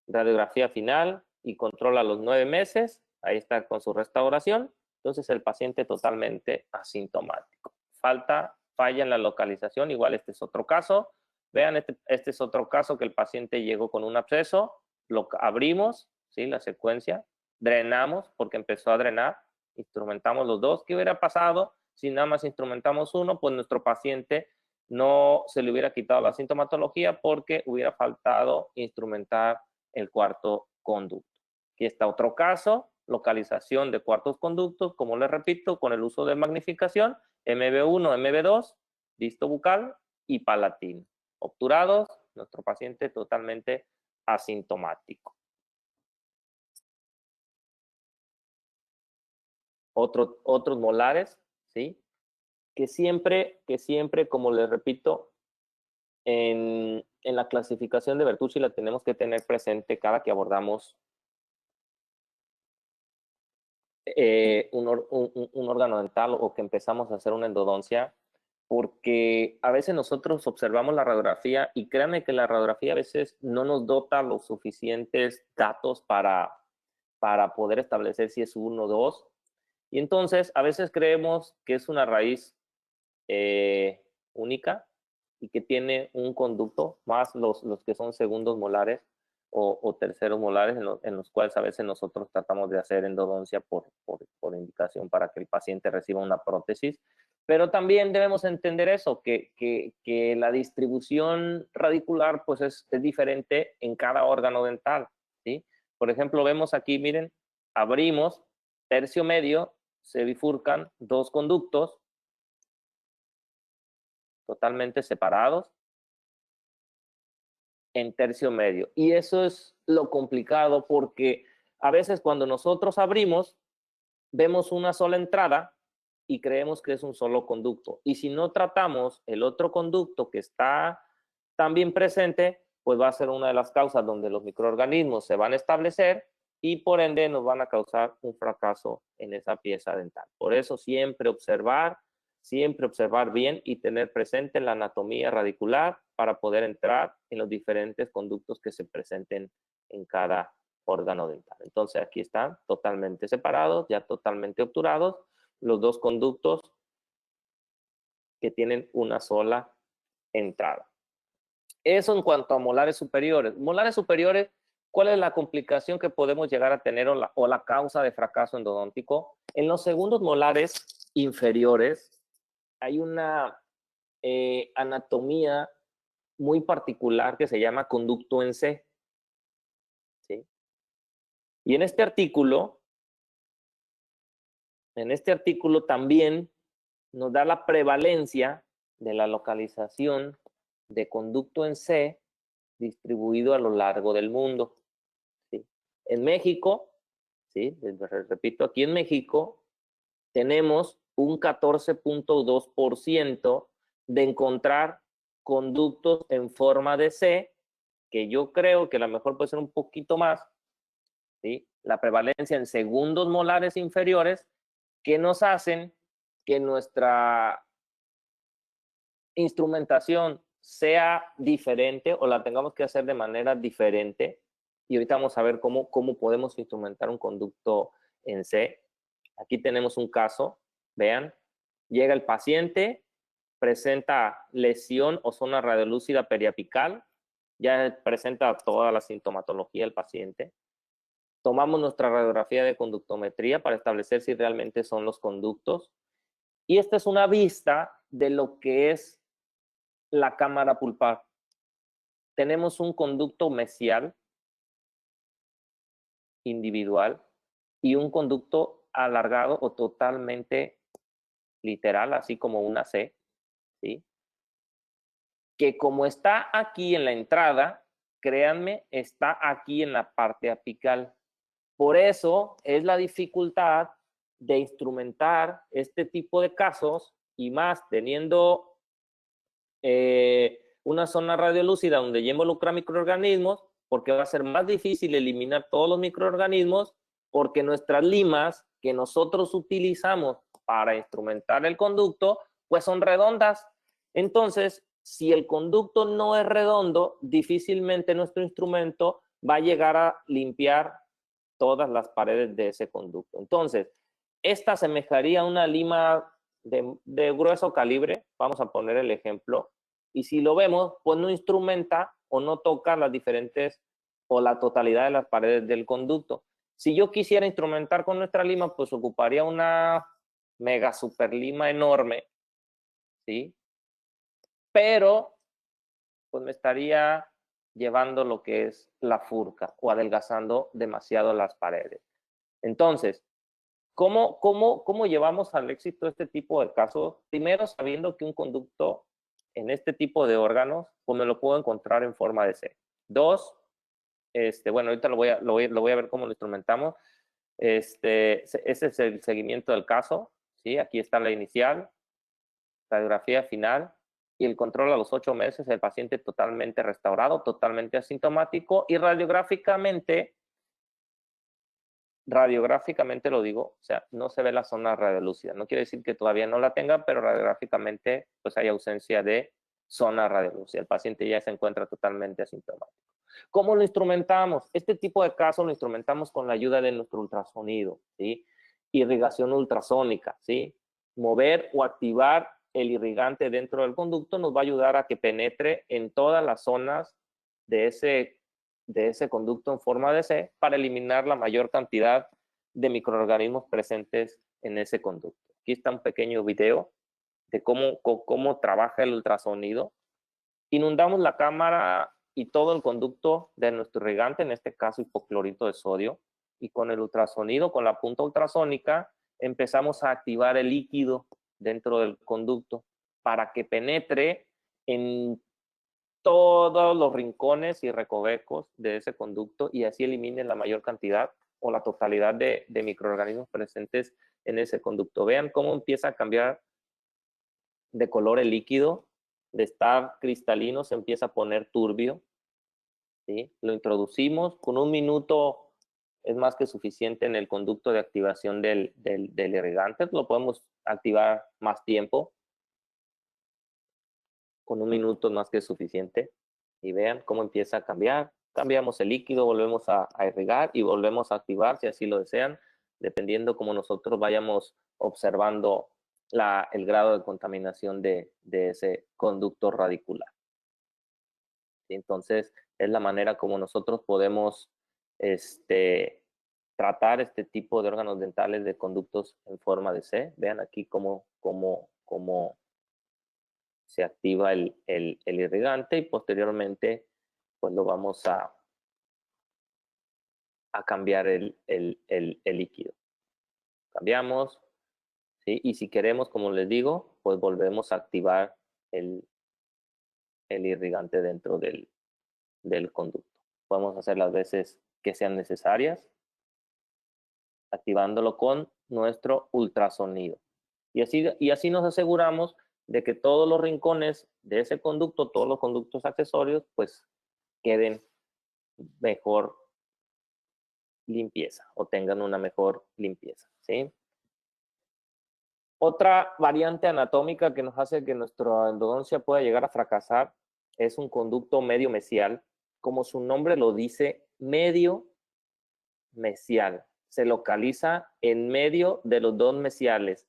radiografía final y control a los 9 meses. Ahí está con su restauración. Entonces el paciente totalmente asintomático. Falla en la localización. Igual este es otro caso. Vean, este es otro caso que el paciente llegó con un absceso. Lo abrimos, ¿sí? La secuencia. Drenamos porque empezó a drenar. Instrumentamos los 2. ¿Qué hubiera pasado si nada más instrumentamos uno? Pues nuestro paciente no se le hubiera quitado la sintomatología porque hubiera faltado instrumentar el cuarto conducto. Aquí está otro caso, localización de cuartos conductos, como les repito, con el uso de magnificación, MB1, MB2, disto bucal y palatino. Obturados, nuestro paciente totalmente asintomático. Otros molares, ¿sí? Que siempre, como les repito, en la clasificación de Bertucci la tenemos que tener presente cada que abordamos un órgano dental o que empezamos a hacer una endodoncia, porque a veces nosotros observamos la radiografía y créanme que la radiografía a veces no nos dota los suficientes datos para poder establecer si es uno o dos. Y entonces a veces creemos que es una raíz única y que tiene un conducto, más los que son segundos molares o terceros molares, en los cuales a veces nosotros tratamos de hacer endodoncia por indicación para que el paciente reciba una prótesis. Pero también debemos entender eso, que la distribución radicular pues es diferente en cada órgano dental, ¿sí? Por ejemplo, vemos aquí, miren, abrimos tercio medio, se bifurcan dos conductos totalmente separados en tercio medio. Y eso es lo complicado porque a veces cuando nosotros abrimos, vemos una sola entrada y creemos que es un solo conducto. Y si no tratamos el otro conducto que está también presente, pues va a ser una de las causas donde los microorganismos se van a establecer y por ende nos van a causar un fracaso en esa pieza dental. Por eso siempre observar bien y tener presente la anatomía radicular para poder entrar en los diferentes conductos que se presenten en cada órgano dental. Entonces aquí están totalmente separados, ya totalmente obturados, los dos conductos que tienen una sola entrada. Eso en cuanto a molares superiores. Molares superiores, ¿cuál es la complicación que podemos llegar a tener o la causa de fracaso endodóntico? En los segundos molares inferiores hay una anatomía muy particular que se llama conducto en C. ¿Sí? Y en este artículo también nos da la prevalencia de la localización de conducto en C distribuido a lo largo del mundo. ¿Sí? En México, ¿sí? Repito, aquí en México tenemos un 14.2% de encontrar conductos en forma de C, que yo creo que a lo mejor puede ser un poquito más, ¿sí? La prevalencia en segundos molares inferiores que nos hacen que nuestra instrumentación sea diferente o la tengamos que hacer de manera diferente. Y ahorita vamos a ver cómo podemos instrumentar un conducto en C. Aquí tenemos un caso, vean, llega el paciente, presenta lesión o zona radiolúcida periapical, ya presenta toda la sintomatología del paciente. Tomamos nuestra radiografía de conductometría para establecer si realmente son los conductos. Y esta es una vista de lo que es la cámara pulpar. Tenemos un conducto mesial individual y un conducto alargado o totalmente literal, así como una C, ¿sí? Que como está aquí en la entrada, créanme, está aquí en la parte apical. Por eso es la dificultad de instrumentar este tipo de casos y más teniendo una zona radiolúcida donde ya involucra microorganismos, porque va a ser más difícil eliminar todos los microorganismos, porque nuestras limas que nosotros utilizamos para instrumentar el conducto, pues son redondas. Entonces, si el conducto no es redondo, difícilmente nuestro instrumento va a llegar a limpiar todas las paredes de ese conducto. Entonces, esta asemejaría a una lima de grueso calibre, vamos a poner el ejemplo, y si lo vemos, pues no instrumenta o no toca las diferentes o la totalidad de las paredes del conducto. Si yo quisiera instrumentar con nuestra lima, pues ocuparía una mega super lima enorme, ¿sí? Pero, pues me estaría llevando lo que es la furca o adelgazando demasiado las paredes. Entonces, ¿cómo llevamos al éxito este tipo de casos? Primero, sabiendo que un conducto en este tipo de órganos, pues me lo puedo encontrar en forma de C. Dos, bueno, ahorita lo voy a ver cómo lo instrumentamos. Ese es el seguimiento del caso, ¿sí? Aquí está la inicial, radiografía final y el control a los 8 meses, el paciente totalmente restaurado, totalmente asintomático y radiográficamente radiográficamente lo digo, o sea, no se ve la zona radiolúcida. No quiere decir que todavía no la tenga, pero radiográficamente pues hay ausencia de zona radiolúcida. El paciente ya se encuentra totalmente asintomático. ¿Cómo lo instrumentamos? Este tipo de casos lo instrumentamos con la ayuda de nuestro ultrasonido, ¿sí? Irrigación ultrasónica, ¿sí? Mover o activar el irrigante dentro del conducto nos va a ayudar a que penetre en todas las zonas de ese conducto en forma de C para eliminar la mayor cantidad de microorganismos presentes en ese conducto. Aquí está un pequeño video de cómo trabaja el ultrasonido. Inundamos la cámara y todo el conducto de nuestro irrigante, en este caso hipoclorito de sodio, y con el ultrasonido, con la punta ultrasónica, empezamos a activar el líquido dentro del conducto para que penetre en todos los rincones y recovecos de ese conducto y así elimine la mayor cantidad o la totalidad de microorganismos presentes en ese conducto. Vean cómo empieza a cambiar de color el líquido, de estar cristalino se empieza a poner turbio, ¿sí? Lo introducimos, con 1 minuto es más que suficiente en el conducto de activación del irrigante, lo podemos activar más tiempo, con 1 minuto es más que suficiente, y vean cómo empieza a cambiar, cambiamos el líquido, volvemos a irrigar y volvemos a activar si así lo desean, dependiendo como nosotros vayamos observando el grado de contaminación de ese conducto radicular. Entonces, es la manera como nosotros podemos tratar este tipo de órganos dentales de conductos en forma de C. Vean aquí cómo se activa el irrigante y posteriormente pues lo vamos a cambiar el líquido. Cambiamos, ¿sí? Y si queremos, como les digo, pues volvemos a activar el irrigante dentro del conducto. Podemos hacer las veces que sean necesarias, activándolo con nuestro ultrasonido. Y así nos aseguramos de que todos los rincones de ese conducto, todos los conductos accesorios, pues queden mejor limpieza o tengan una mejor limpieza, ¿sí? Otra variante anatómica que nos hace que nuestra endodoncia pueda llegar a fracasar es un conducto medio mesial. Como su nombre lo dice, medio mesial. Se localiza en medio de los dos mesiales.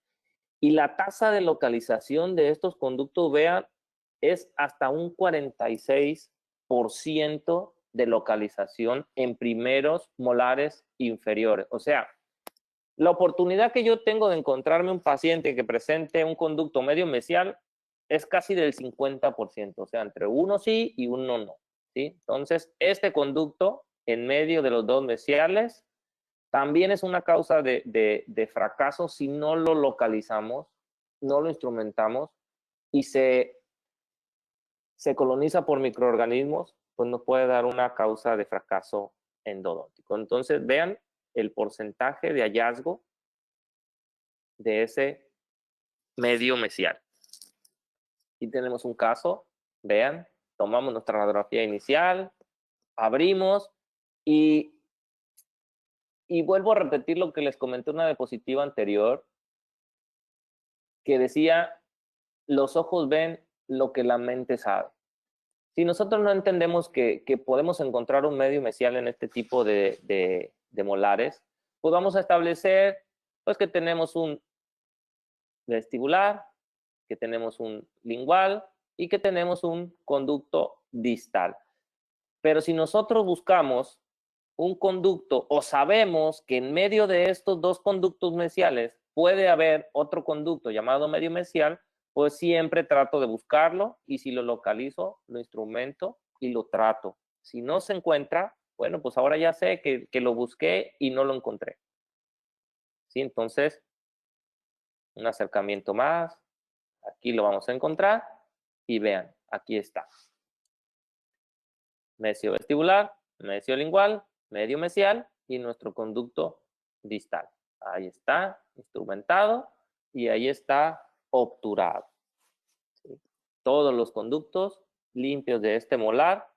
Y la tasa de localización de estos conductos, vean, es hasta un 46% de localización en primeros molares inferiores. O sea, la oportunidad que yo tengo de encontrarme un paciente que presente un conducto medio mesial es casi del 50%, o sea, entre uno sí y uno no, ¿sí? Entonces, este conducto en medio de los dos mesiales también es una causa de fracaso si no lo localizamos, no lo instrumentamos y se coloniza por microorganismos, pues nos puede dar una causa de fracaso endodóntico. Entonces, vean el porcentaje de hallazgo de ese medio mesial. Aquí tenemos un caso, vean, tomamos nuestra radiografía inicial, abrimos y vuelvo a repetir lo que les comenté en una diapositiva anterior, que decía, los ojos ven lo que la mente sabe. Si nosotros no entendemos que podemos encontrar un medio mesial en este tipo de molares, pues vamos a establecer pues, que tenemos un vestibular, que tenemos un lingual y que tenemos un conducto distal. Pero si nosotros buscamos un conducto o sabemos que en medio de estos dos conductos mesiales puede haber otro conducto llamado medio mesial, pues siempre trato de buscarlo y si lo localizo, lo instrumento y lo trato. Si no se encuentra, bueno, pues ahora ya sé que lo busqué y no lo encontré. ¿Sí? Entonces, un acercamiento más, aquí lo vamos a encontrar y vean, aquí está. Mesio vestibular, mesio lingual, medio mesial y nuestro conducto distal. Ahí está, instrumentado y ahí está obturado. ¿Sí? Todos los conductos limpios de este molar,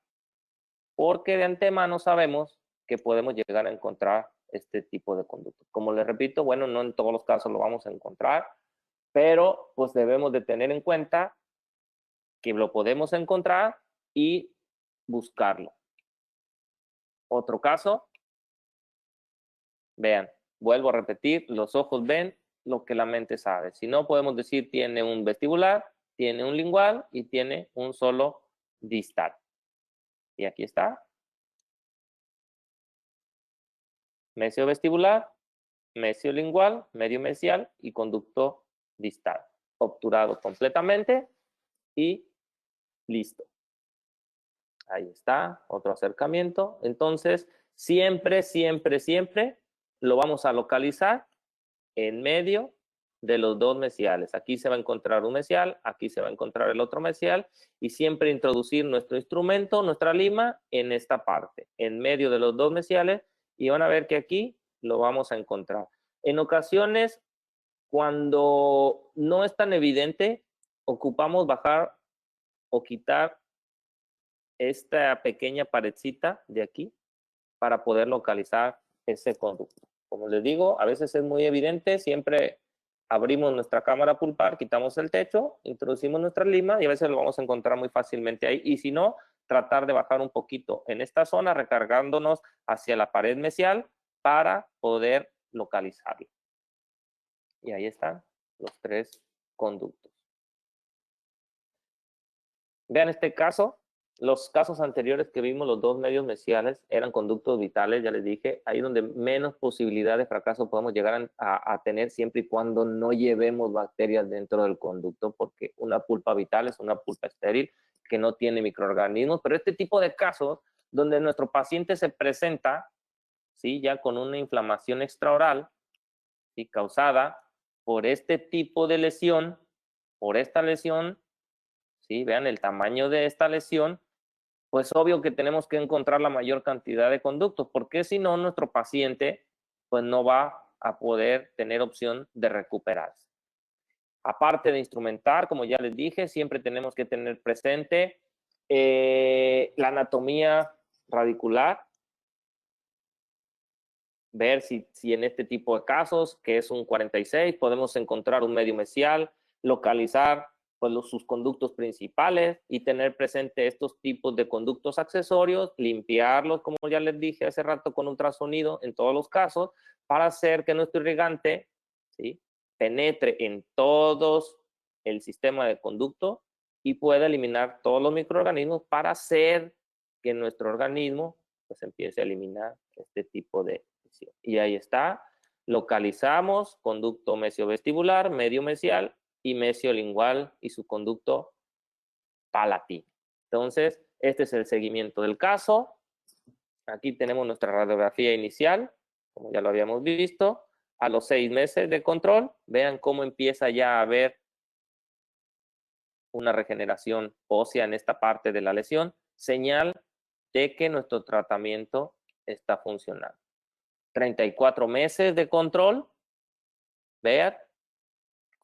porque de antemano sabemos que podemos llegar a encontrar este tipo de conductos. Como les repito, bueno, no en todos los casos lo vamos a encontrar, pero pues debemos de tener en cuenta que lo podemos encontrar y buscarlo. Otro caso, vean, vuelvo a repetir, los ojos ven lo que la mente sabe. Si no, podemos decir tiene un vestibular, tiene un lingual y tiene un solo distal. Y aquí está. Mesiovestibular, mesiolingual, medio mesial y conducto distal. Obturado completamente y listo. Ahí está, otro acercamiento. Entonces, siempre, siempre, siempre lo vamos a localizar en medio de los dos mesiales. Aquí se va a encontrar un mesial, aquí se va a encontrar el otro mesial y siempre introducir nuestro instrumento, nuestra lima, en esta parte, en medio de los dos mesiales, y van a ver que aquí lo vamos a encontrar. En ocasiones, cuando no es tan evidente, ocupamos bajar o quitar esta pequeña paredcita de aquí para poder localizar ese conducto. Como les digo, a veces es muy evidente, siempre abrimos nuestra cámara pulpar, quitamos el techo, introducimos nuestra lima y a veces lo vamos a encontrar muy fácilmente ahí. Y si no, tratar de bajar un poquito en esta zona, recargándonos hacia la pared mesial para poder localizarlo. Y ahí están los tres conductos. Vean este caso. Los casos anteriores que vimos, los dos medios mesiales, eran conductos vitales, ya les dije, ahí donde menos posibilidad de fracaso podemos llegar a tener siempre y cuando no llevemos bacterias dentro del conducto, porque una pulpa vital es una pulpa estéril que no tiene microorganismos, pero este tipo de casos donde nuestro paciente se presenta, ¿sí?, ya con una inflamación extraoral, ¿sí?, causada por este tipo de lesión, por esta lesión, ¿sí?, vean el tamaño de esta lesión, pues obvio que tenemos que encontrar la mayor cantidad de conductos, porque si no, nuestro paciente pues no va a poder tener opción de recuperarse. Aparte de instrumentar, como ya les dije, siempre tenemos que tener presente la anatomía radicular, ver si en este tipo de casos, que es un 46, podemos encontrar un medio mesial, localizar pues sus conductos principales y tener presente estos tipos de conductos accesorios, limpiarlos, como ya les dije hace rato, con ultrasonido en todos los casos, para hacer que nuestro irrigante, ¿sí?, penetre en todos el sistema de conducto y pueda eliminar todos los microorganismos para hacer que nuestro organismo pues empiece a eliminar este tipo de lesión. Y ahí está, localizamos conducto mesiovestibular, medio mesial y mesiolingual y su conducto palatino. Entonces, este es el seguimiento del caso. Aquí tenemos nuestra radiografía inicial, como ya lo habíamos visto. A los 6 meses de control, vean cómo empieza ya a haber una regeneración ósea en esta parte de la lesión, señal de que nuestro tratamiento está funcionando. 34 meses de control, vean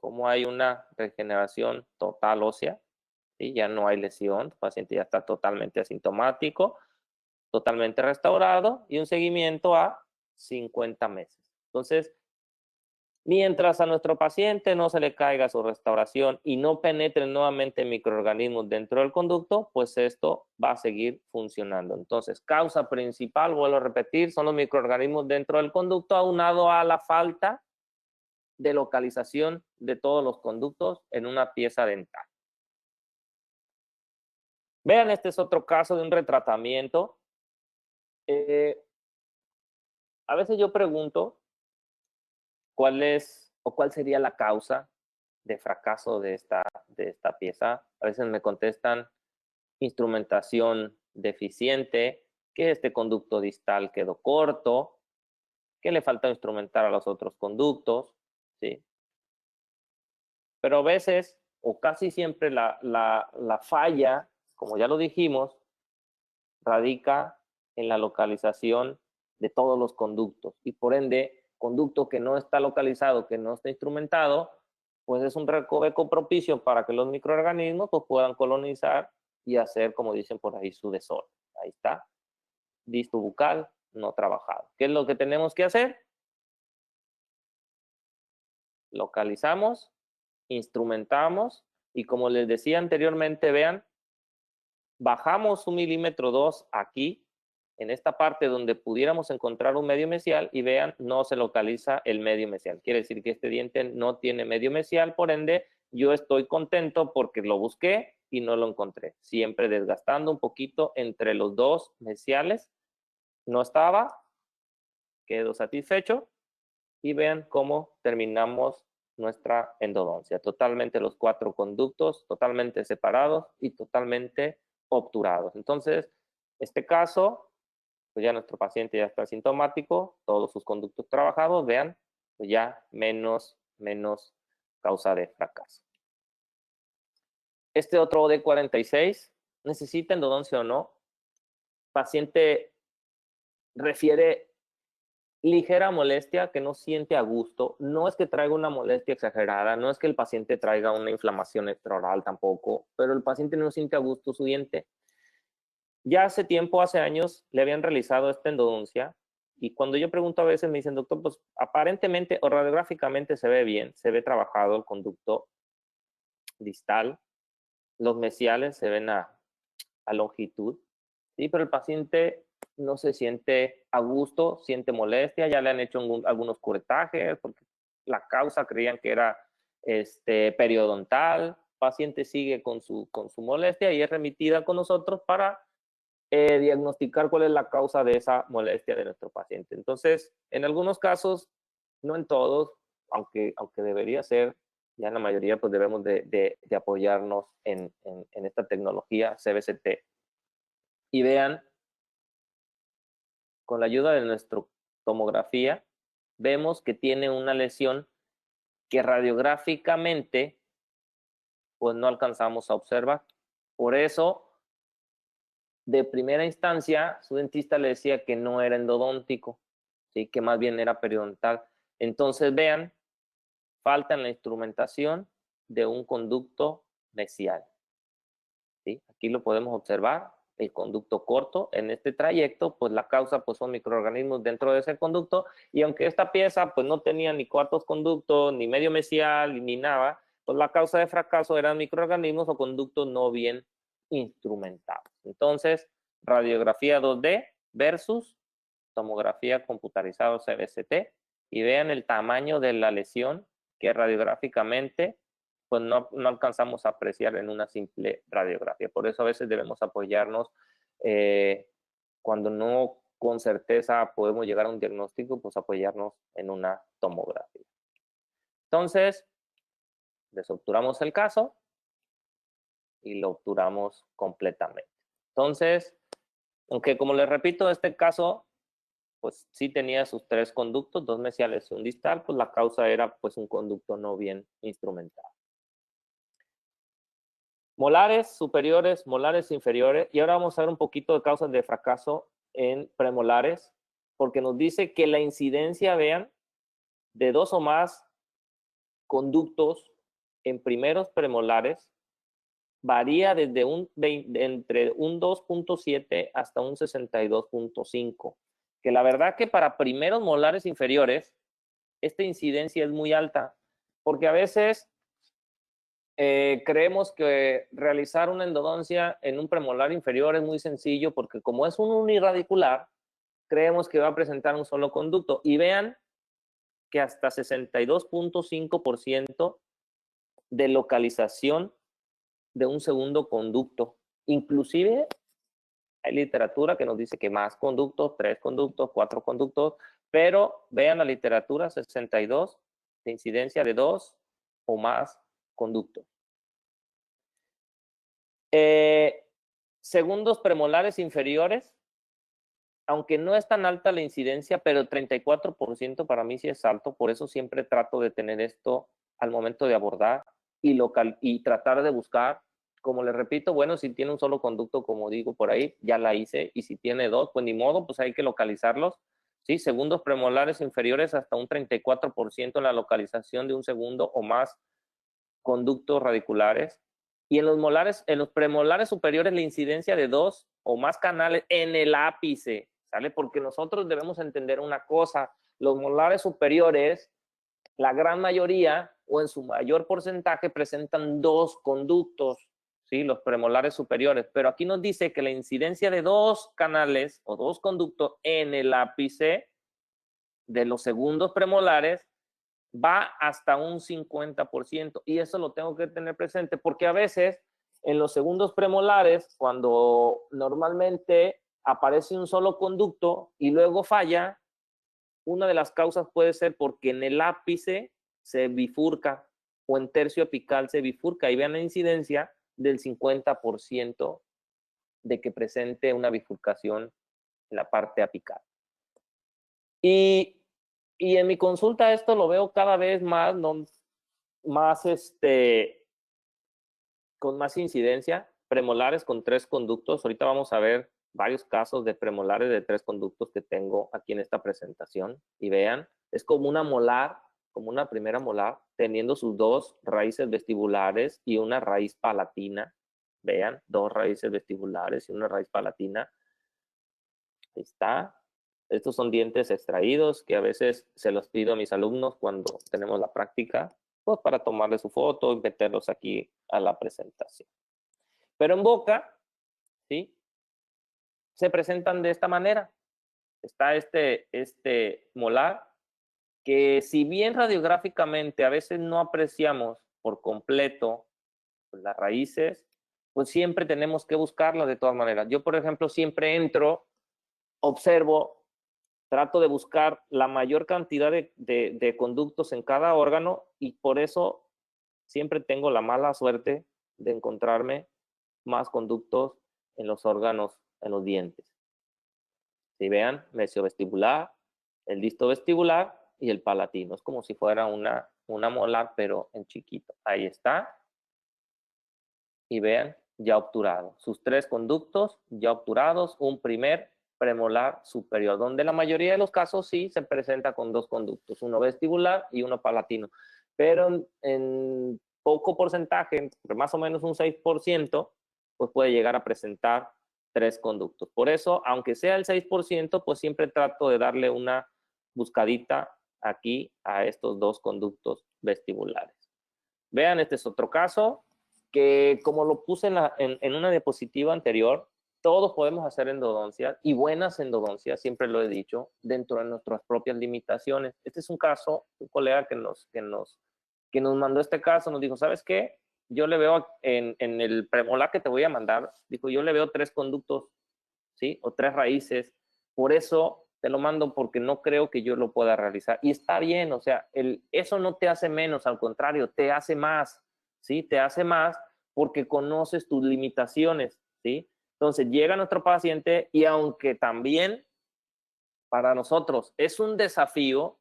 cómo hay una regeneración total ósea, ¿sí? Ya no hay lesión, el paciente ya está totalmente asintomático, totalmente restaurado y un seguimiento a 50 meses. Entonces, mientras a nuestro paciente no se le caiga su restauración y no penetren nuevamente microorganismos dentro del conducto, pues esto va a seguir funcionando. Entonces, causa principal, vuelvo a repetir, son los microorganismos dentro del conducto aunado a la falta de localización de todos los conductos en una pieza dental. Vean, este es otro caso de un retratamiento. A veces yo pregunto cuál es o cuál sería la causa de fracaso de esta pieza. A veces me contestan instrumentación deficiente, que este conducto distal quedó corto, que le falta instrumentar a los otros conductos, ¿sí? Pero a veces, o casi siempre, la falla, como ya lo dijimos, radica en la localización de todos los conductos y por ende, conducto que no está localizado, que no está instrumentado, pues es un recoveco propicio para que los microorganismos pues, puedan colonizar y hacer, como dicen por ahí, su desorden. Ahí está, disto bucal, no trabajado. ¿Qué es lo que tenemos que hacer? Localizamos, instrumentamos y como les decía anteriormente, vean, bajamos 1 milímetro 2 aquí, en esta parte donde pudiéramos encontrar un medio mesial y vean, no se localiza el medio mesial. Quiere decir que este diente no tiene medio mesial, por ende, yo estoy contento porque lo busqué y no lo encontré. Siempre desgastando un poquito entre los dos mesiales. No estaba, quedo satisfecho y vean cómo terminamos nuestra endodoncia. Totalmente los 4 conductos, totalmente separados y totalmente obturados. Entonces, este caso, pues ya nuestro paciente ya está sintomático, todos sus conductos trabajados, vean, pues ya menos causa de fracaso. Este otro D46, ¿necesita endodoncia o no? Paciente refiere ligera molestia que no siente a gusto. No es que traiga una molestia exagerada, no es que el paciente traiga una inflamación extraoral tampoco, pero el paciente no siente a gusto su diente. Ya hace tiempo, hace años, le habían realizado esta endodoncia y cuando yo pregunto a veces me dicen, doctor, pues aparentemente o radiográficamente se ve bien, se ve trabajado el conducto distal, los mesiales se ven a longitud, ¿sí? Pero el paciente no se siente a gusto, siente molestia, ya le han hecho algunos curetajes porque la causa creían que era periodontal, el paciente sigue con su molestia y es remitida con nosotros para diagnosticar cuál es la causa de esa molestia de nuestro paciente. Entonces, en algunos casos, no en todos, aunque debería ser, ya en la mayoría pues debemos de apoyarnos en esta tecnología CBCT. Y vean, con la ayuda de nuestra tomografía, vemos que tiene una lesión que radiográficamente pues no alcanzamos a observar. Por eso, de primera instancia, su dentista le decía que no era endodóntico, ¿sí? Que más bien era periodontal. Entonces, vean, falta en la instrumentación de un conducto mesial. ¿Sí? Aquí lo podemos observar, el conducto corto. En este trayecto, pues la causa pues, son microorganismos dentro de ese conducto, y aunque esta pieza pues no tenía ni cuartos conductos, ni medio mesial, ni nada, pues la causa de fracaso eran microorganismos o conductos no bien instrumentados. Entonces, radiografía 2D versus tomografía computarizada CBCT, y vean el tamaño de la lesión que radiográficamente pues no alcanzamos a apreciar en una simple radiografía. Por eso a veces debemos apoyarnos cuando no con certeza podemos llegar a un diagnóstico, pues apoyarnos en una tomografía. Entonces, desobturamos el caso y lo obturamos completamente. Entonces, aunque como les repito, este caso pues sí tenía sus 3 conductos, 2 mesiales y un distal, pues la causa era pues un conducto no bien instrumentado. Molares superiores, molares inferiores, y ahora vamos a ver un poquito de causas de fracaso en premolares, porque nos dice que la incidencia, vean, de 2 o más conductos en primeros premolares varía desde entre un 2.7 hasta un 62.5, que la verdad que para primeros molares inferiores esta incidencia es muy alta, porque a veces creemos que realizar una endodoncia en un premolar inferior es muy sencillo porque como es un uniradicular, creemos que va a presentar un solo conducto. Y vean que hasta 62.5% de localización de un segundo conducto. Inclusive hay literatura que nos dice que más conductos, 3 conductos, 4 conductos, pero vean la literatura 62 de incidencia de 2 o más conductos. Segundos premolares inferiores, aunque no es tan alta la incidencia, pero 34% para mí sí es alto, por eso siempre trato de tener esto al momento de abordar y tratar de buscar, como les repito, bueno, si tiene un solo conducto, como digo por ahí, ya la hice, y si tiene 2, pues ni modo, pues hay que localizarlos, ¿sí? Segundos premolares inferiores hasta un 34% en la localización de un segundo o más conductos radiculares. Y en los premolares superiores, la incidencia de 2 o más canales en el ápice, ¿sale? Porque nosotros debemos entender una cosa, los molares superiores, la gran mayoría o en su mayor porcentaje presentan dos conductos, ¿sí? Los premolares superiores, pero aquí nos dice que la incidencia de dos canales o dos conductos en el ápice de los segundos premolares va hasta un 50%, y eso lo tengo que tener presente porque a veces en los segundos premolares, cuando normalmente aparece un solo conducto y luego falla, una de las causas puede ser porque en el ápice se bifurca o en tercio apical se bifurca, y vean la incidencia del 50% de que presente una bifurcación en la parte apical. Y en mi consulta esto lo veo cada vez más, ¿no? Más con más incidencia, premolares con 3 conductos. Ahorita vamos a ver varios casos de premolares de 3 conductos que tengo aquí en esta presentación. Y vean, es como una molar, como una primera molar, teniendo sus 2 raíces vestibulares y una raíz palatina. Vean, 2 raíces vestibulares y una raíz palatina. Ahí está. Estos son dientes extraídos que a veces se los pido a mis alumnos cuando tenemos la práctica, pues para tomarle su foto y meterlos aquí a la presentación. Pero en boca, ¿sí? Se presentan de esta manera. Está este molar que, si bien radiográficamente a veces no apreciamos por completo las raíces, pues siempre tenemos que buscarlas de todas maneras. Yo, por ejemplo, siempre entro, observo, trato de buscar la mayor cantidad de conductos en cada órgano, y por eso siempre tengo la mala suerte de encontrarme más conductos en los órganos, en los dientes. Si vean, mesiovestibular, el distovestibular y el palatino. Es como si fuera una molar, pero en chiquito. Ahí está. Y vean, ya obturado. Sus 3 conductos ya obturados, un primer premolar superior, donde la mayoría de los casos sí se presenta con 2 conductos, uno vestibular y uno palatino. Pero en poco porcentaje, más o menos un 6%, pues puede llegar a presentar 3 conductos. Por eso, aunque sea el 6%, pues siempre trato de darle una buscadita aquí a estos 2 conductos vestibulares. Vean, este es otro caso que, como lo puse en una diapositiva anterior, todos podemos hacer endodoncias, y buenas endodoncias, siempre lo he dicho, dentro de nuestras propias limitaciones. Este es un caso, un colega que nos mandó este caso, nos dijo, ¿sabes qué? Yo le veo en el premolar que te voy a mandar, dijo, yo le veo 3 conductos, ¿sí? O 3 raíces, por eso te lo mando, porque no creo que yo lo pueda realizar. Y está bien, o sea, eso no te hace menos, al contrario, te hace más, ¿sí? Te hace más porque conoces tus limitaciones, ¿sí? Entonces llega nuestro paciente, y aunque también para nosotros es un desafío,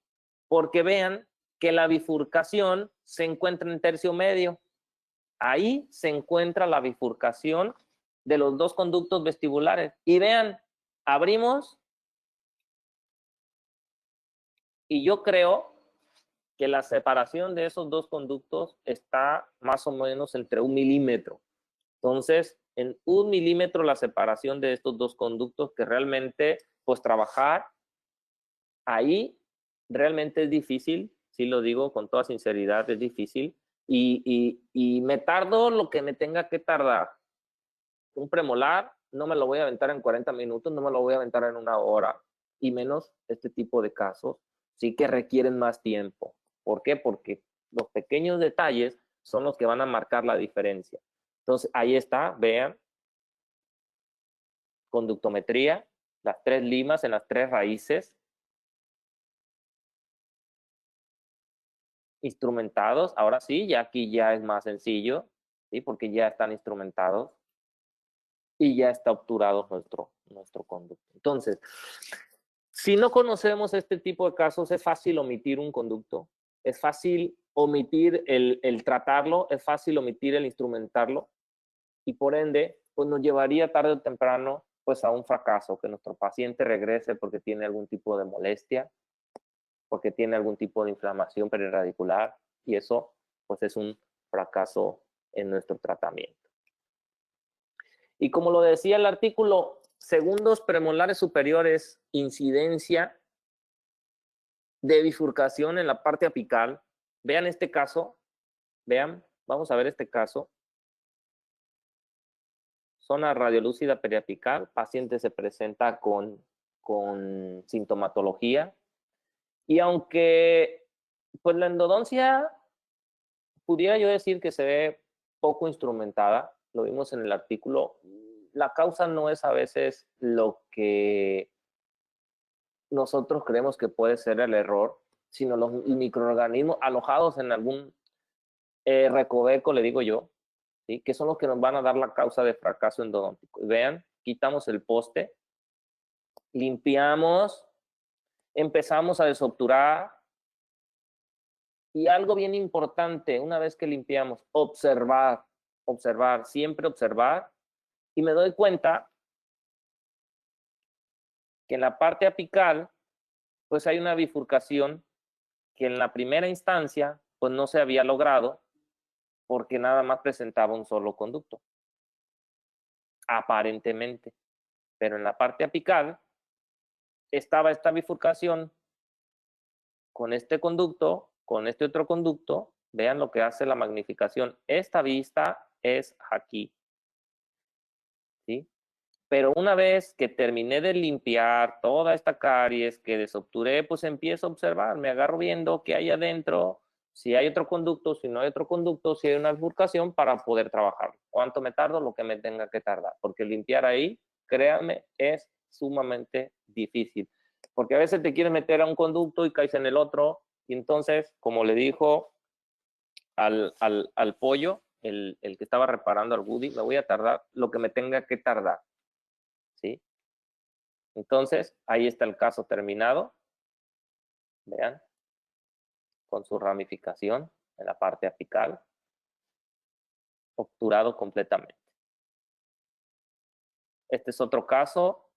porque vean que la bifurcación se encuentra en tercio medio. Ahí se encuentra la bifurcación de los 2 conductos vestibulares. Y vean, abrimos, y yo creo que la separación de esos 2 conductos está más o menos entre 1 milímetro. Entonces, en 1 milímetro la separación de estos 2 conductos, que realmente, pues trabajar ahí realmente es difícil, sí lo digo con toda sinceridad, es difícil, y me tardo lo que me tenga que tardar. Un premolar no me lo voy a aventar en 40 minutos, no me lo voy a aventar en 1 hora, y menos este tipo de casos, sí que requieren más tiempo. ¿Por qué? Porque los pequeños detalles son los que van a marcar la diferencia. Entonces, ahí está, vean, conductometría, las 3 limas en las 3 raíces, instrumentados. Ahora sí, ya aquí ya es más sencillo, ¿sí? Porque ya están instrumentados y ya está obturado nuestro conducto. Entonces, si no conocemos este tipo de casos, es fácil omitir un conducto, es fácil omitir el tratarlo, es fácil omitir el instrumentarlo, y por ende, pues nos llevaría tarde o temprano pues a un fracaso, que nuestro paciente regrese porque tiene algún tipo de molestia, porque tiene algún tipo de inflamación perirradicular, y eso pues es un fracaso en nuestro tratamiento. Y como lo decía el artículo, segundos premolares superiores, incidencia de bifurcación en la parte apical. Vean este caso, vean, vamos a ver este caso. Zona radiolúcida periapical, paciente se presenta con sintomatología. Y aunque, pues la endodoncia, pudiera yo decir que se ve poco instrumentada, lo vimos en el artículo, la causa no es a veces lo que nosotros creemos que puede ser el error, sino los microorganismos alojados en algún recoveco, le digo yo, ¿sí? Que son los que nos van a dar la causa de fracaso endodóntico. Y vean, quitamos el poste, limpiamos, empezamos a desobturar, y algo bien importante, una vez que limpiamos, observar, siempre observar, y me doy cuenta que en la parte apical, pues hay una bifurcación que en la primera instancia, pues no se había logrado, porque nada más presentaba un solo conducto, aparentemente. Pero en la parte apical estaba esta bifurcación con este conducto, con este otro conducto. Vean lo que hace la magnificación. Esta vista es aquí, ¿sí? Pero una vez que terminé de limpiar toda esta caries, que desobturé, pues empiezo a observar, me agarro viendo qué hay adentro, si hay otro conducto, si no hay otro conducto, si hay una bifurcación para poder trabajar. ¿Cuánto me tardo? Lo que me tenga que tardar, porque limpiar ahí, créanme, es sumamente difícil, porque a veces te quieres meter a un conducto y caes en el otro, y entonces, como le dijo al pollo, el que estaba reparando al Woody, me voy a tardar lo que me tenga que tardar, ¿sí? Entonces, ahí está el caso terminado. Vean, con su ramificación en la parte apical, obturado completamente. Este es otro caso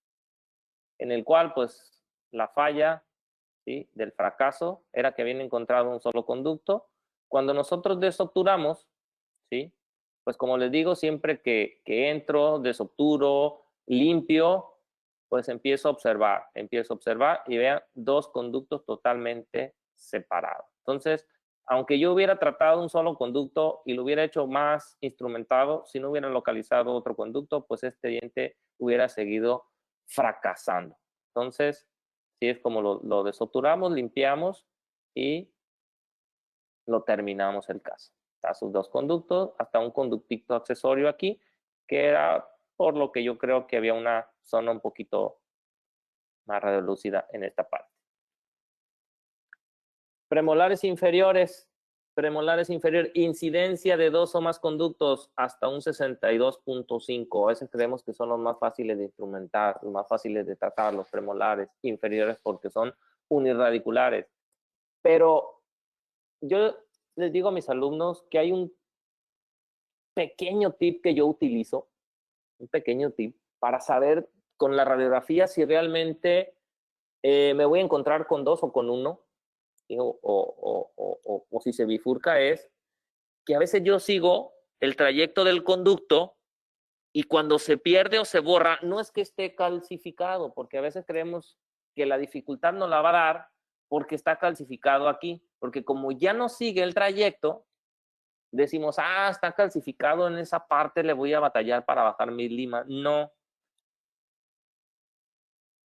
en el cual, pues, la falla, ¿sí?, del fracaso era que habían encontrado un solo conducto. Cuando nosotros desobturamos, ¿sí?, pues como les digo, siempre que entro, desobturo, limpio, pues empiezo a observar y vean, dos conductos totalmente separados. Entonces, aunque yo hubiera tratado un solo conducto y lo hubiera hecho más instrumentado, si no hubiera localizado otro conducto, pues este diente hubiera seguido fracasando. Entonces, sí es como lo desobturamos, limpiamos y lo terminamos el caso. A sus dos conductos, hasta un conductito accesorio aquí, que era por lo que yo creo que había una zona un poquito más radiolúcida en esta parte. Premolares inferiores, incidencia de dos o más conductos hasta un 62.5. A veces creemos que son los más fáciles de instrumentar, los más fáciles de tratar, los premolares inferiores, porque son unirradiculares. Pero yo les digo a mis alumnos que hay un pequeño tip que yo utilizo, un pequeño tip, para saber con la radiografía si realmente me voy a encontrar con dos o con uno, o si se bifurca, es que a veces yo sigo el trayecto del conducto y cuando se pierde o se borra, no es que esté calcificado, porque a veces creemos que la dificultad nos la va a dar porque está calcificado aquí, porque como ya no sigue el trayecto, decimos, ah, está calcificado en esa parte, le voy a batallar para bajar mis limas. No.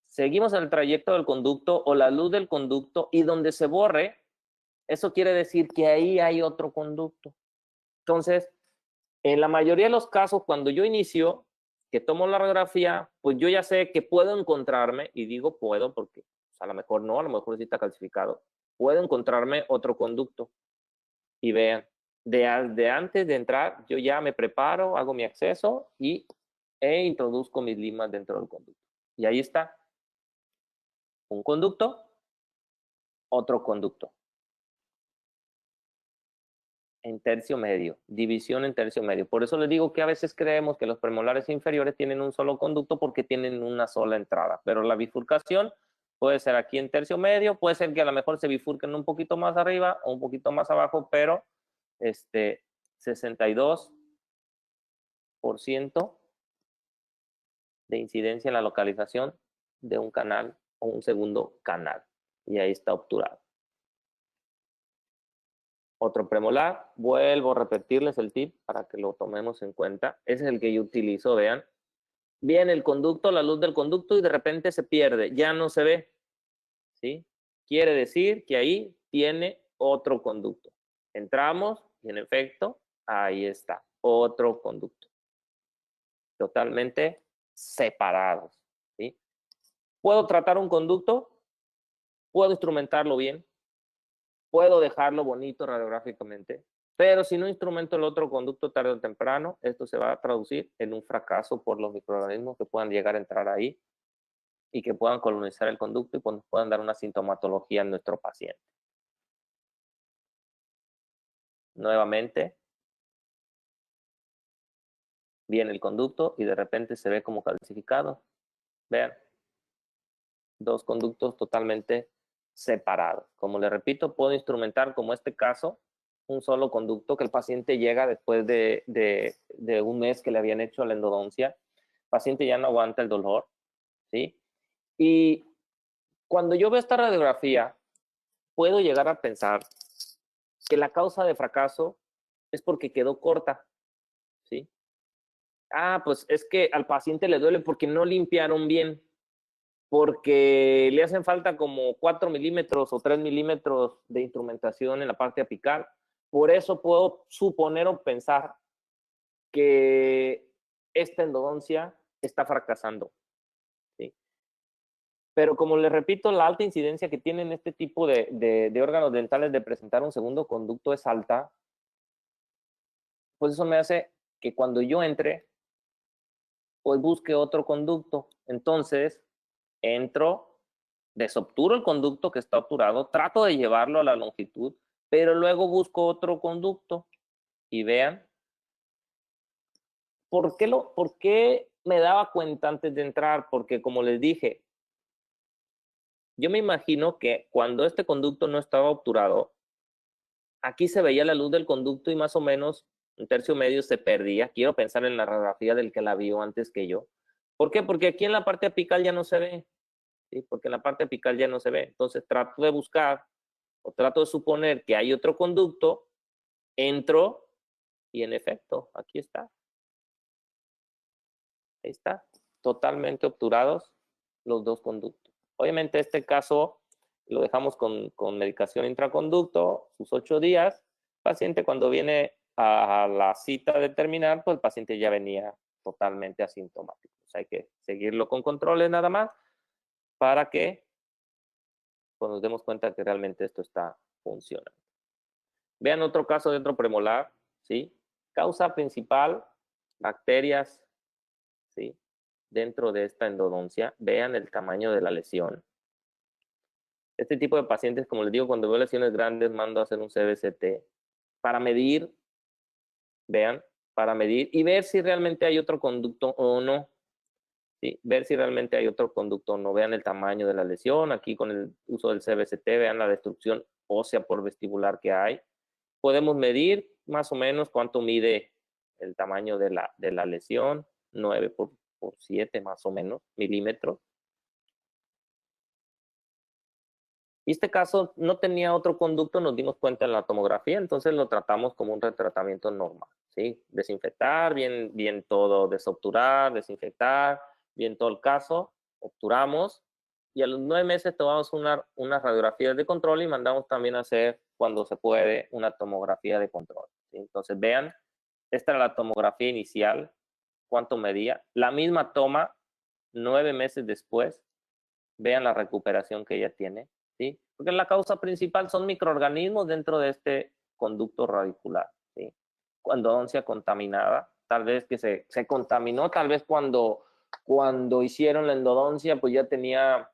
Seguimos el trayecto del conducto o la luz del conducto y donde se borre, eso quiere decir que ahí hay otro conducto. Entonces, en la mayoría de los casos, cuando yo inicio, que tomo la radiografía, pues yo ya sé que puedo encontrarme, y digo puedo porque pues, a lo mejor no, a lo mejor sí está calcificado, puedo encontrarme otro conducto. Y vean, de antes de entrar, yo ya me preparo, hago mi acceso e introduzco mis limas dentro del conducto. Y ahí está. Un conducto, otro conducto. En tercio medio, división en tercio medio. Por eso les digo que a veces creemos que los premolares inferiores tienen un solo conducto porque tienen una sola entrada, pero la bifurcación puede ser aquí en tercio medio, puede ser que a lo mejor se bifurquen un poquito más arriba o un poquito más abajo, pero 62% de incidencia en la localización de un canal o un segundo canal. Y ahí está obturado. Otro premolar, vuelvo a repetirles el tip para que lo tomemos en cuenta. Ese es el que yo utilizo, vean. Viene el conducto, la luz del conducto y de repente se pierde, ya no se ve. ¿Sí? Quiere decir que ahí tiene otro conducto. Entramos y en efecto, ahí está, otro conducto. Totalmente separados. ¿Sí? Puedo tratar un conducto, puedo instrumentarlo bien, puedo dejarlo bonito radiográficamente, pero si no instrumento el otro conducto tarde o temprano, esto se va a traducir en un fracaso por los microorganismos que puedan llegar a entrar ahí y que puedan colonizar el conducto y puedan dar una sintomatología en nuestro paciente. Nuevamente, viene el conducto y de repente se ve como calcificado. Vean, dos conductos totalmente separados. Como les repito, puedo instrumentar como este caso, un solo conducto que el paciente llega después de un mes que le habían hecho la endodoncia. El paciente ya no aguanta el dolor, ¿sí? Y cuando yo veo esta radiografía, puedo llegar a pensar que la causa de fracaso es porque quedó corta, ¿sí? Ah, pues es que al paciente le duele porque no limpiaron bien, porque le hacen falta como 4 milímetros o 3 milímetros de instrumentación en la parte apical. Por eso puedo suponer o pensar que esta endodoncia está fracasando, ¿sí? Pero como les repito, la alta incidencia que tienen este tipo de órganos dentales de presentar un segundo conducto es alta, pues eso me hace que cuando yo entre, pues busque otro conducto. Entonces, entro, desobturo el conducto que está obturado, trato de llevarlo a la longitud, pero luego busco otro conducto y vean, ¿por qué me daba cuenta antes de entrar? Porque como les dije, yo me imagino que cuando este conducto no estaba obturado, aquí se veía la luz del conducto y más o menos un tercio medio se perdía. Quiero pensar en la radiografía del que la vio antes que yo. ¿Por qué? Porque aquí en la parte apical ya no se ve, ¿sí? Porque en la parte apical ya no se ve. Entonces trato de buscar o trato de suponer que hay otro conducto, entro y en efecto, aquí está. Ahí está, totalmente obturados los dos conductos. Obviamente este caso lo dejamos con medicación intraconducto, sus 8 días. El paciente cuando viene a la cita de terminar, pues el paciente ya venía totalmente asintomático. O sea, hay que seguirlo con controles nada más para que pues, nos demos cuenta que realmente esto está funcionando. Vean otro caso de otro premolar, ¿sí? Causa principal, bacterias, ¿sí? Dentro de esta endodoncia, vean el tamaño de la lesión. Este tipo de pacientes, como les digo, cuando veo lesiones grandes, mando a hacer un CBCT para medir, vean, para medir y ver si realmente hay otro conducto o no. ¿Sí? Ver si realmente hay otro conducto o no. Vean el tamaño de la lesión. Aquí con el uso del CBCT, vean la destrucción ósea por vestibular que hay. Podemos medir más o menos cuánto mide el tamaño de la lesión, 9 por 7 más o menos milímetros. Y este caso no tenía otro conducto, nos dimos cuenta en la tomografía, entonces lo tratamos como un retratamiento normal, ¿sí? Desinfectar, bien todo, desobturar, desinfectar, bien todo el caso, obturamos, y a los 9 meses tomamos unas radiografías de control y mandamos también a hacer, cuando se puede, una tomografía de control, ¿sí? Entonces vean, esta era la tomografía inicial, cuánto medía, la misma toma 9 meses después, vean la recuperación que ella tiene, ¿sí? Porque la causa principal son microorganismos dentro de este conducto radicular, ¿sí? Endodoncia contaminada, tal vez que se contaminó, tal vez cuando hicieron la endodoncia, pues ya tenía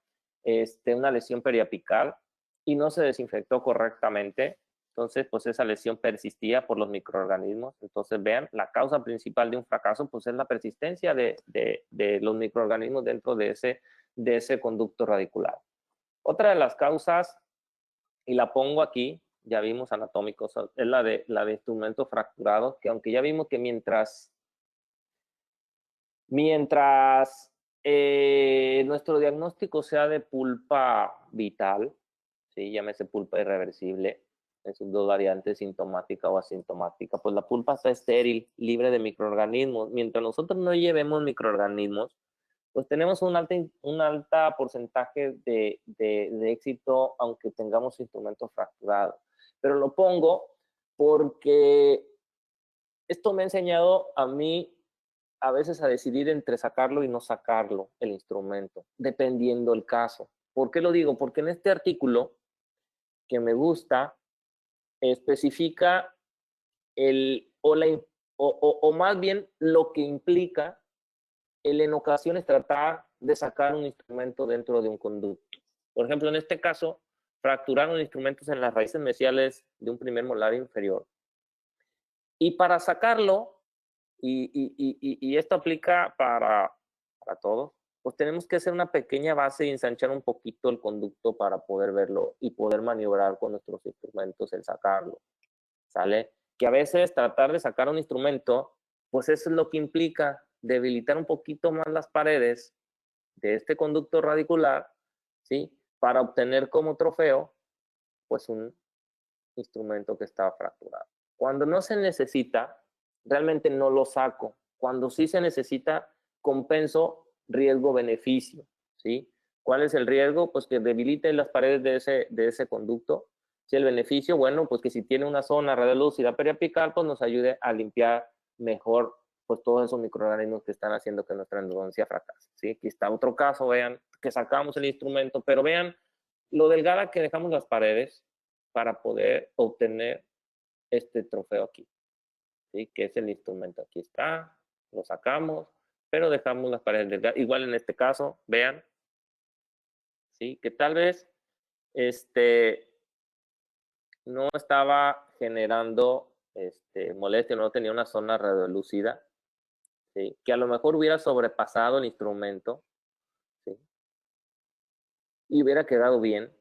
una lesión periapical y no se desinfectó correctamente, entonces pues esa lesión persistía por los microorganismos. Entonces vean, la causa principal de un fracaso pues es la persistencia de los microorganismos dentro de ese conducto radicular. Otra de las causas, y la pongo aquí, ya vimos anatómicos, es la de instrumentos fracturados, que aunque ya vimos que mientras nuestro diagnóstico sea de pulpa vital, ¿sí? Llámese pulpa irreversible, en sus dos variantes, sintomática o asintomática, pues la pulpa está estéril, libre de microorganismos. Mientras nosotros no llevemos microorganismos, pues tenemos un alta porcentaje de éxito, aunque tengamos instrumentos fracturados. Pero lo pongo porque esto me ha enseñado a mí a veces a decidir entre sacarlo y no sacarlo, el instrumento, dependiendo el caso. ¿Por qué lo digo? Porque en este artículo que me gusta, especifica o más bien lo que implica el en ocasiones tratar de sacar un instrumento dentro de un conducto. Por ejemplo, en este caso, fracturaron instrumentos en las raíces mesiales de un primer molar inferior. Y para sacarlo, y esto aplica para todos, pues tenemos que hacer una pequeña base y ensanchar un poquito el conducto para poder verlo y poder maniobrar con nuestros instrumentos el sacarlo, ¿sale? Que a veces tratar de sacar un instrumento, pues eso es lo que implica debilitar un poquito más las paredes de este conducto radicular, ¿sí? Para obtener como trofeo, pues un instrumento que está fracturado. Cuando no se necesita, realmente no lo saco. Cuando sí se necesita, compenso riesgo-beneficio, ¿sí? ¿Cuál es el riesgo? Pues que debilite las paredes de ese conducto. Si el beneficio, bueno, pues que si tiene una zona radiolúcida periapical, pues nos ayude a limpiar mejor pues todos esos microorganismos que están haciendo que nuestra endodoncia fracase, ¿sí? Aquí está otro caso, vean, que sacamos el instrumento, pero vean lo delgada que dejamos las paredes para poder obtener este trofeo aquí, ¿sí? Que es el instrumento. Aquí está, lo sacamos, pero dejamos las paredes delgadas. Igual en este caso, vean, ¿sí? Que tal vez no estaba generando molestia, no tenía una zona radiolúcida, ¿sí? Que a lo mejor hubiera sobrepasado el instrumento, ¿sí? Y hubiera quedado bien,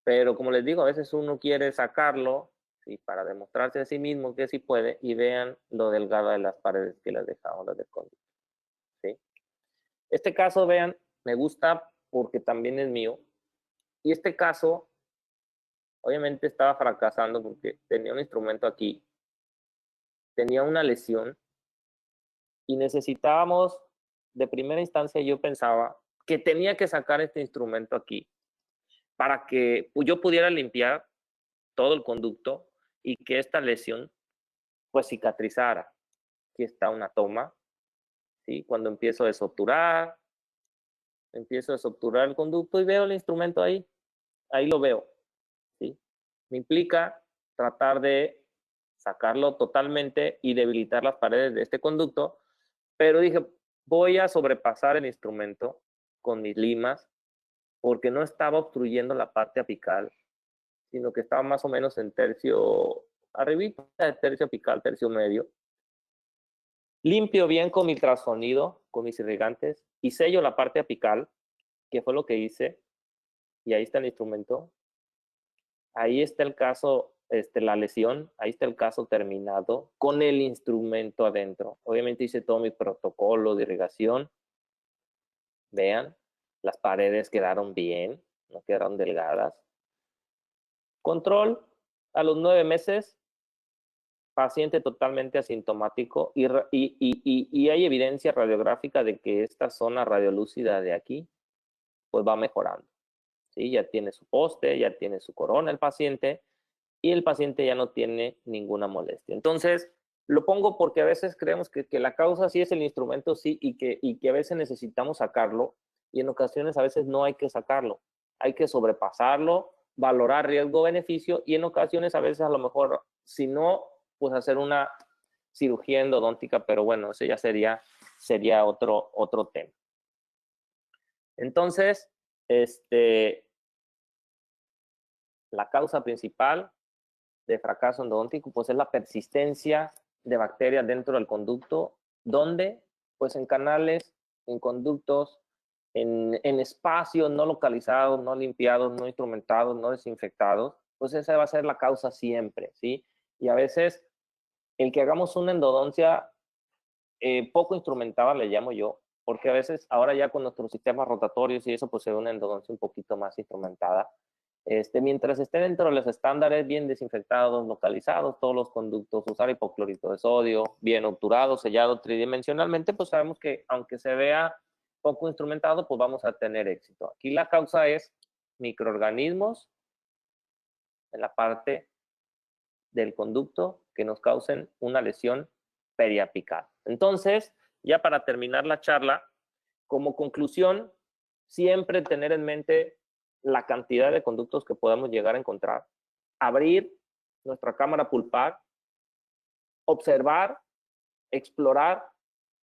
pero como les digo, a veces uno quiere sacarlo, ¿sí? Para demostrarse a sí mismo que sí puede, y vean lo delgada de las paredes que las dejamos, las del conducto, ¿sí? Este caso, vean, me gusta porque también es mío, y este caso, obviamente estaba fracasando porque tenía un instrumento aquí, tenía una lesión, y necesitábamos, de primera instancia yo pensaba que tenía que sacar este instrumento aquí para que yo pudiera limpiar todo el conducto y que esta lesión pues cicatrizara. Aquí está una toma, ¿sí? Cuando empiezo a desobturar el conducto y veo el instrumento ahí lo veo, ¿sí? Me implica tratar de sacarlo totalmente y debilitar las paredes de este conducto, pero dije, voy a sobrepasar el instrumento con mis limas porque no estaba obstruyendo la parte apical, sino que estaba más o menos en tercio, arribita de tercio apical, tercio medio. Limpio bien con mi ultrasonido, con mis irrigantes, y sello la parte apical, que fue lo que hice, y ahí está el instrumento. Ahí está el caso, la lesión, ahí está el caso terminado, con el instrumento adentro. Obviamente hice todo mi protocolo de irrigación. Vean, las paredes quedaron bien, no quedaron delgadas. Control, a los 9 meses, paciente totalmente asintomático y hay evidencia radiográfica de que esta zona radiolúcida de aquí, pues va mejorando, ¿sí? Ya tiene su poste, ya tiene su corona el paciente y el paciente ya no tiene ninguna molestia. Entonces, lo pongo porque a veces creemos que la causa sí es el instrumento, sí, y que a veces necesitamos sacarlo y en ocasiones a veces no hay que sacarlo, hay que sobrepasarlo, valorar riesgo-beneficio y en ocasiones a veces a lo mejor, si no, pues hacer una cirugía endodóntica, pero bueno, eso ya sería otro tema. Entonces, la causa principal de fracaso endodóntico, pues es la persistencia de bacterias dentro del conducto, donde, pues en canales, en conductos, en espacios no localizados, no limpiados, no instrumentados, no desinfectados, pues esa va a ser la causa siempre, ¿sí? Y a veces el que hagamos una endodoncia poco instrumentada, le llamo yo, porque a veces ahora ya con nuestros sistemas rotatorios y eso, pues se ve una endodoncia un poquito más instrumentada. Mientras esté dentro de los estándares, bien desinfectados, localizados, todos los conductos, usar hipoclorito de sodio, bien obturado, sellado tridimensionalmente, pues sabemos que aunque se vea poco instrumentado, pues vamos a tener éxito. Aquí la causa es microorganismos en la parte del conducto que nos causen una lesión periapical. Entonces, ya para terminar la charla, como conclusión, siempre tener en mente la cantidad de conductos que podamos llegar a encontrar, abrir nuestra cámara pulpar, observar, explorar,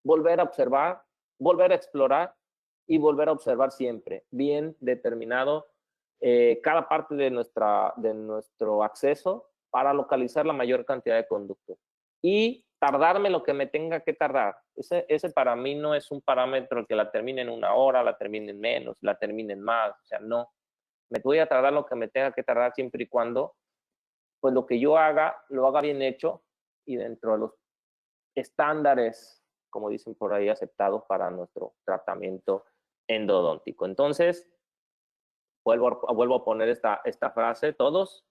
volver a observar, volver a explorar y volver a observar siempre, bien determinado cada parte de nuestro acceso para localizar la mayor cantidad de conductos. Y tardarme lo que me tenga que tardar. Ese para mí no es un parámetro que la termine en 1 hora, la termine en menos, la termine en más. O sea, no. Me voy a tardar lo que me tenga que tardar siempre y cuando, pues lo que yo haga, lo haga bien hecho y dentro de los estándares, como dicen por ahí, aceptados para nuestro tratamiento endodóntico. Entonces, vuelvo a poner esta frase, todos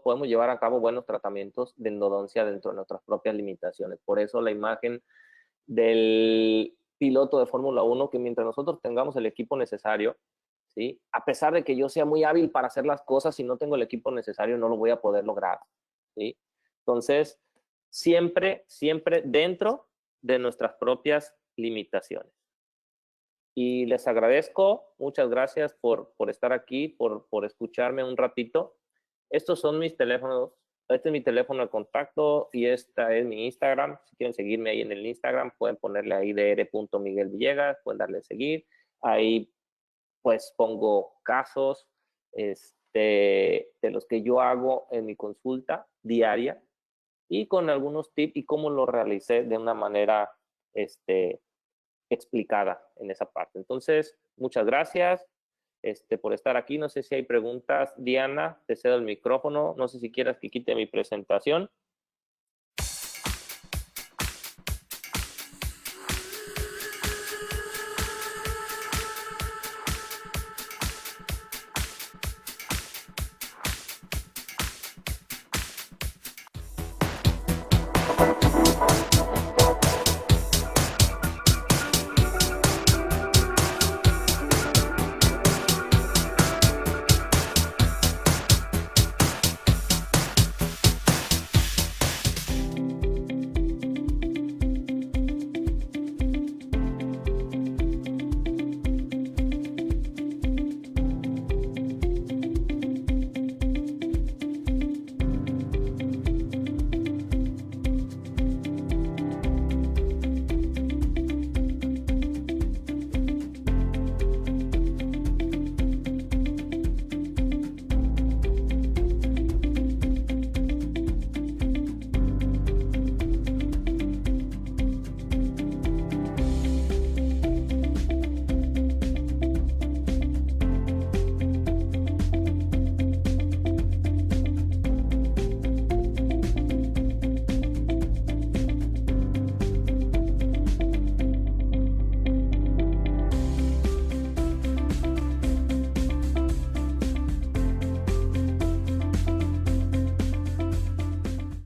podemos llevar a cabo buenos tratamientos de endodoncia dentro de nuestras propias limitaciones. Por eso la imagen del piloto de Fórmula 1, que mientras nosotros tengamos el equipo necesario, ¿sí? A pesar de que yo sea muy hábil para hacer las cosas, si no tengo el equipo necesario no lo voy a poder lograr, ¿sí? Entonces, siempre dentro de nuestras propias limitaciones. Y les agradezco, muchas gracias por estar aquí, por escucharme un ratito. Estos son mis teléfonos, este es mi teléfono de contacto y esta es mi Instagram. Si quieren seguirme ahí en el Instagram, pueden ponerle ahí dr.miguelvillegas, pueden darle a seguir. Ahí pues pongo casos de los que yo hago en mi consulta diaria y con algunos tips y cómo lo realicé de una manera explicada en esa parte. Entonces, muchas gracias por estar aquí. No sé si hay preguntas. Diana, te cedo el micrófono. No sé si quieras que quite mi presentación.